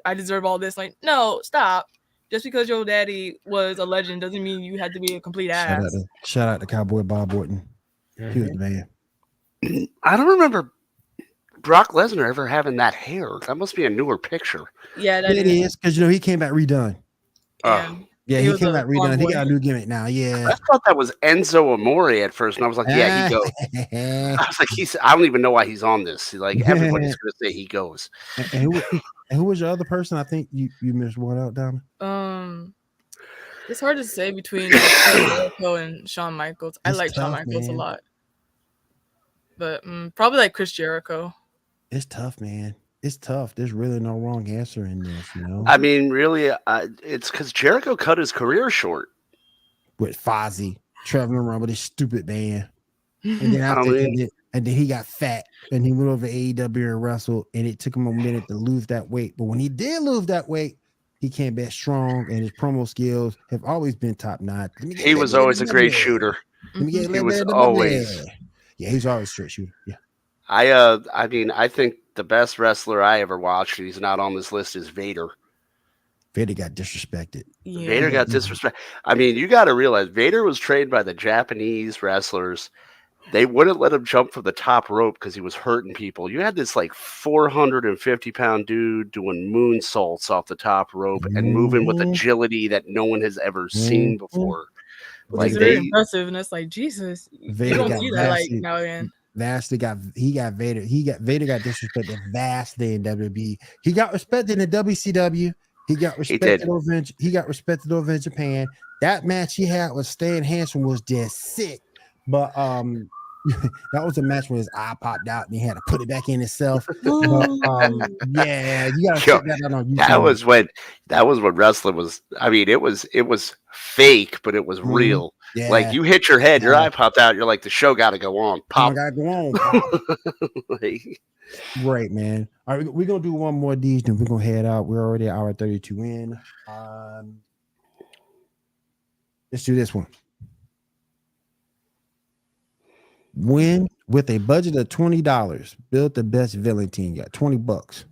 I deserve all this." Like, no, stop. Just because your daddy was a legend doesn't mean you had to be a complete ass. Shout out to Cowboy Bob Orton. He was the man. I don't remember Brock Lesnar ever having that hair. That must be a newer picture. Yeah, that It is. is because he came back redone. And Yeah, he he was came a back redone. He tomboy. got a new gimmick now. Yeah. I thought that was Enzo Amore at first, and I was like, yeah, he goes. I was like, I don't even know why he's on this. Like, everybody's going to say he goes. And who was your other person? I think you missed one out, Dom. It's hard to say between like, Chris Jericho and Shawn Michaels. I It's like Shawn tough, Michaels a man. lot, but probably like Chris Jericho. It's tough, man. It's tough. There's really no wrong answer in this, you know. I mean, really, it's because Jericho cut his career short. With Fozzy traveling around with his stupid band, and then and then he got fat, and he went over to AEW and wrestled, and it took him a minute to lose that weight. But when he did lose that weight, he came back strong, and his promo skills have always been top notch. He was always a great shooter. He was always. Yeah, he's always a straight shooter. Yeah. I mean, I think the best wrestler I ever watched, he's not on this list, is Vader. Vader got disrespected. Yeah. Vader got disrespected. I mean, you got to realize Vader was trained by the Japanese wrestlers. They wouldn't let him jump from the top rope because he was hurting people. You had this like 450-pound dude doing moonsaults off the top rope and moving with agility that no one has ever seen before. Like, very impressive, and it's like, Jesus, Vader you don't see that like now and Vastly got Vader. Vader got disrespected vastly in WWE. He got respected in WCW. He got respected over in Japan. That match he had with Stan Hansen was just sick. But that was a match when his eye popped out and he had to put it back in himself. But, yeah, you gotta check that out on YouTube. That was when wrestling was. I mean, it was fake, but it was real. Yeah. Like you hit your head, your eye popped out. You're like, the show got to go on. Pop. Gotta go on. Great, man. All right, we're gonna do one more of these, then we're gonna head out. We're already an hour 32 in. Let's do this one. Win with a budget of $20. Build the best villain team. You got $20.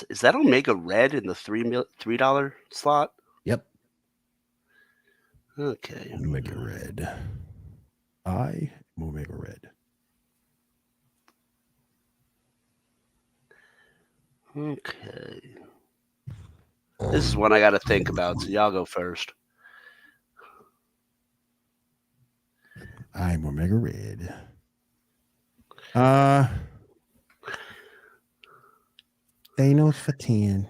Is that Omega Red in the $3 slot? Yep. Okay. Omega Red. I am Omega Red. Okay. This is one I got to think about, so y'all go first. I'm Omega Red. Thanos for 10.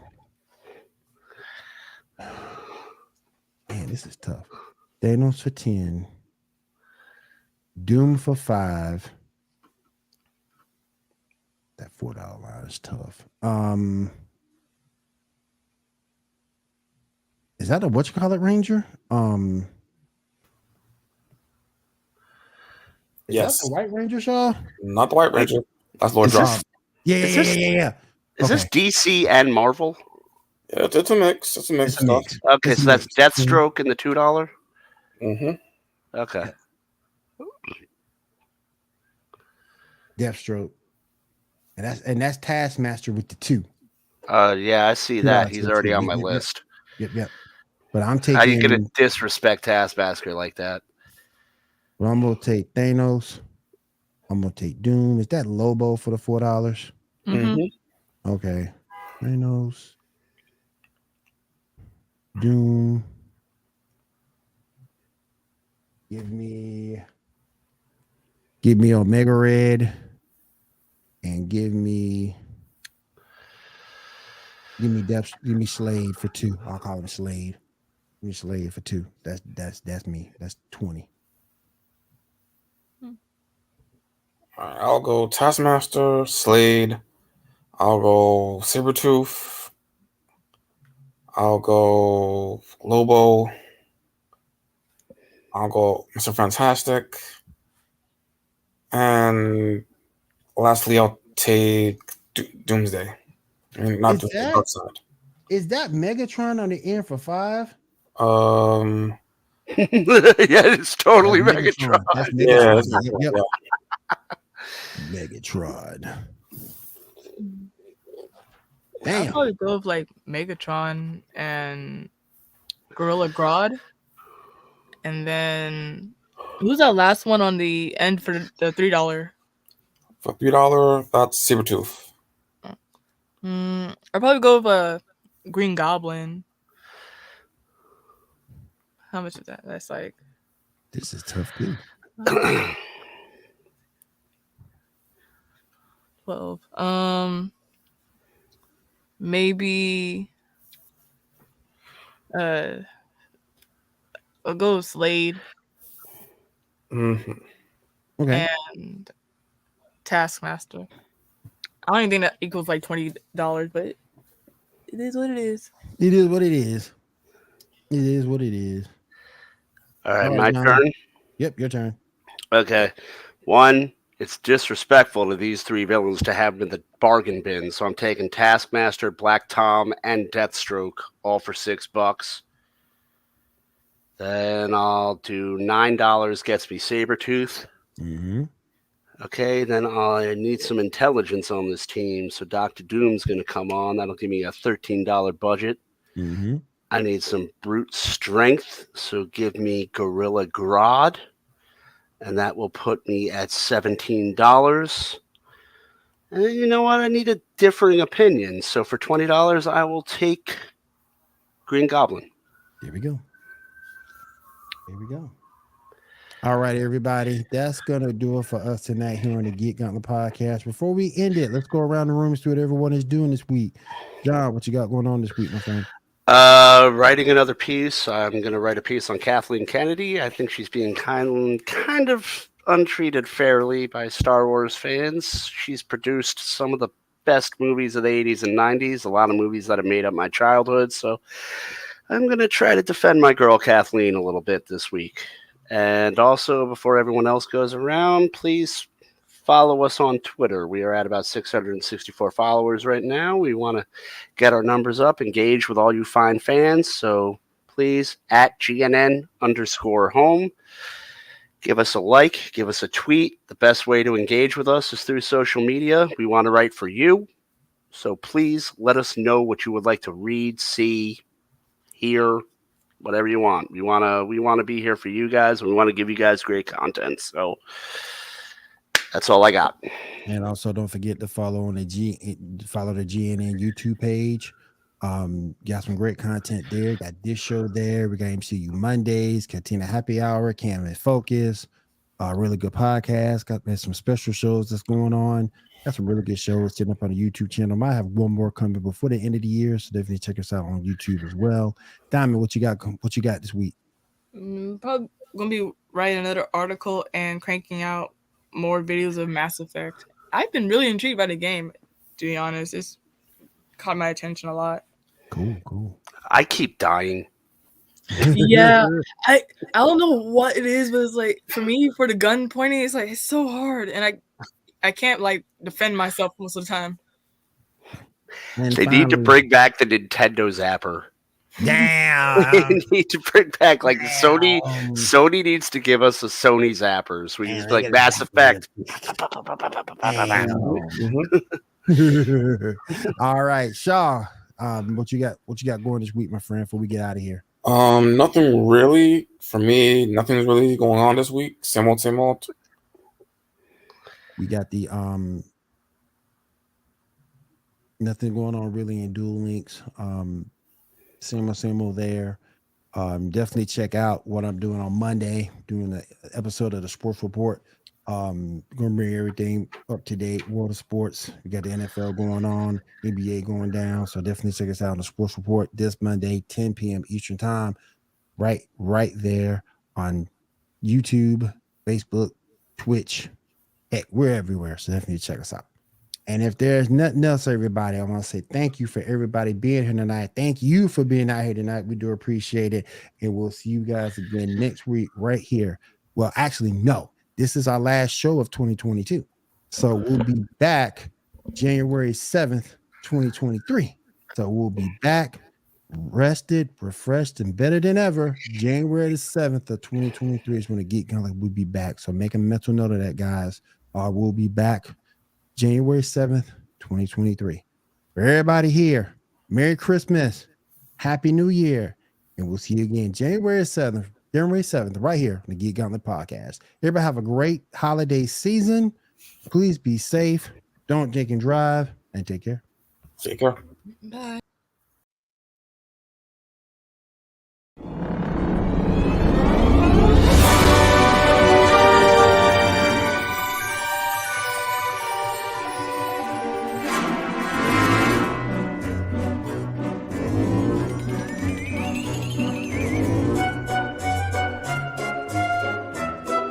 Man, this is tough. Thanos for 10. Doom for 5. That $4 line is tough. Is that a whatchamacallit Ranger? Yes. Is that the White Ranger, Shah? Not the White Ranger. That's Lord Drop. Yeah. Is this DC and Marvel? Yeah, it's a mix. It's a mix of stuff. Okay, so that's Deathstroke in the $2. Mm-hmm. Okay. Deathstroke. And that's Taskmaster with the 2. Yeah, I see that. He's already on my list. Yep. But I'm taking. How you gonna disrespect Taskmaster like that? Well, I'm gonna take Thanos. I'm gonna take Doom. Is that Lobo for the $4? Mm-hmm. Okay. Thanos. Doom. Give me Omega Red. And give me Slade for 2. I'll call him Slade. Give me Slade for 2. That's me. That's 20. All right, I'll go Taskmaster, Slade. I'll go Sabretooth. I'll go Lobo. I'll go Mr. Fantastic. And lastly, I'll take Doomsday. I mean, not Is Doomsday, that- Darkseid. Is that Megatron on the end for 5? Um, Yeah, it's totally That's Megatron. That's yeah, Megatron. that's not Yep. yeah. Megatron. I'd Damn. probably go with like Megatron and Gorilla Grodd. And then who's that last one on the end for the $3? For $3, that's Sabretooth. I'd probably go with a Green Goblin. How much is that? That's like This is tough too. 12. Maybe I'll go with Slade Mm-hmm. Okay. and Taskmaster. I don't even think that equals like $20, but it is what it is. It is what it is. It is what it is. All right, All right, my John. turn. Yep, your turn. Okay. One, it's disrespectful to these 3 villains to have them in the bargain bin. So I'm taking Taskmaster, Black Tom, and Deathstroke, all for $6. Then I'll do $9 gets me Sabretooth. Mm-hmm. Okay, then I need some intelligence on this team. So Dr. Doom's going to come on. That'll give me a $13 budget. Mm-hmm. I need some brute strength. So give me Gorilla Grodd. And that will put me at $17. And you know what? I need a differing opinion. So for $20, I will take Green Goblin. Here we go. Here we go. All right, everybody. That's gonna do it for us tonight here on the Geek Gauntlet Podcast. Before we end it, let's go around the room and see what everyone is doing this week. John, what you got going on this week, my friend? Writing another piece. I'm going to write a piece on Kathleen Kennedy. I think she's being kind of untreated fairly by Star Wars fans. She's produced some of the best movies of the 80s and 90s, a lot of movies that have made up my childhood. So I'm going to try to defend my girl Kathleen a little bit this week. And also, before everyone else goes around, please follow us on Twitter. We are at about 664 followers right now. We want to get our numbers up, engage with all you fine fans. So please, at GNN_home, give us a like, give us a tweet. The best way to engage with us is through social media. We want to write for you. So please let us know what you would like to read, see, hear, whatever you want. We want to be here for you guys, and we want to give you guys great content. So that's all I got. And also, don't forget to follow the GNN YouTube page. Got some great content there. Got this show there. We got MCU Mondays, Cantina Happy Hour, Cam and Focus. Really good podcast. Got some special shows that's going on. Got some really good shows sitting up on the YouTube channel. Might have one more coming before the end of the year, so definitely check us out on YouTube as well. Diamond, what you got? What you got this week? Probably gonna be writing another article and cranking out more videos of Mass Effect. I've been really intrigued by the game, to be honest. It's caught my attention a lot. Cool. I keep dying. Yeah, I don't know what it is, but it's like for me, for the gun pointing, it's like it's so hard, and I can't like defend myself most of the time. And They need to bring back the Nintendo Zapper. Damn. They need to bring back like Sony. Sony needs to give us a Sony Zappers. We use like Mass Effect. All right, Shah. What you got? What you got going this week, my friend? Before we get out of here. Nothing really for me. Nothing's really going on this week. Same old. We got the nothing going on really in Dual Links. Same old there. Definitely check out what I'm doing on Monday, doing the episode of the Sports Report. Gonna bring everything up to date, world of sports. We got the NFL going on, NBA going down. So definitely check us out on the Sports Report this Monday, 10 p.m. Eastern time, right there on YouTube, Facebook, Twitch. Heck, we're everywhere. So definitely check us out. And if there's nothing else, everybody, I want to say thank you for everybody being here tonight. Thank you for being out here tonight. We do appreciate it. And we'll see you guys again next week right here. Well, actually, no. this is our last show of 2022. So we'll be back January 7th, 2023. So we'll be back rested, refreshed, and better than ever. January the 7th of 2023 is when the Geek Gauntlet will be back. So make a mental note of that, guys. We'll be back January 7th, 2023. For everybody here, Merry Christmas, Happy New Year, and we'll see you again January 7th, right here on the Geek Gauntlet Podcast. Everybody have a great holiday season. Please be safe. Don't drink and drive, and take care. Take care. Bye.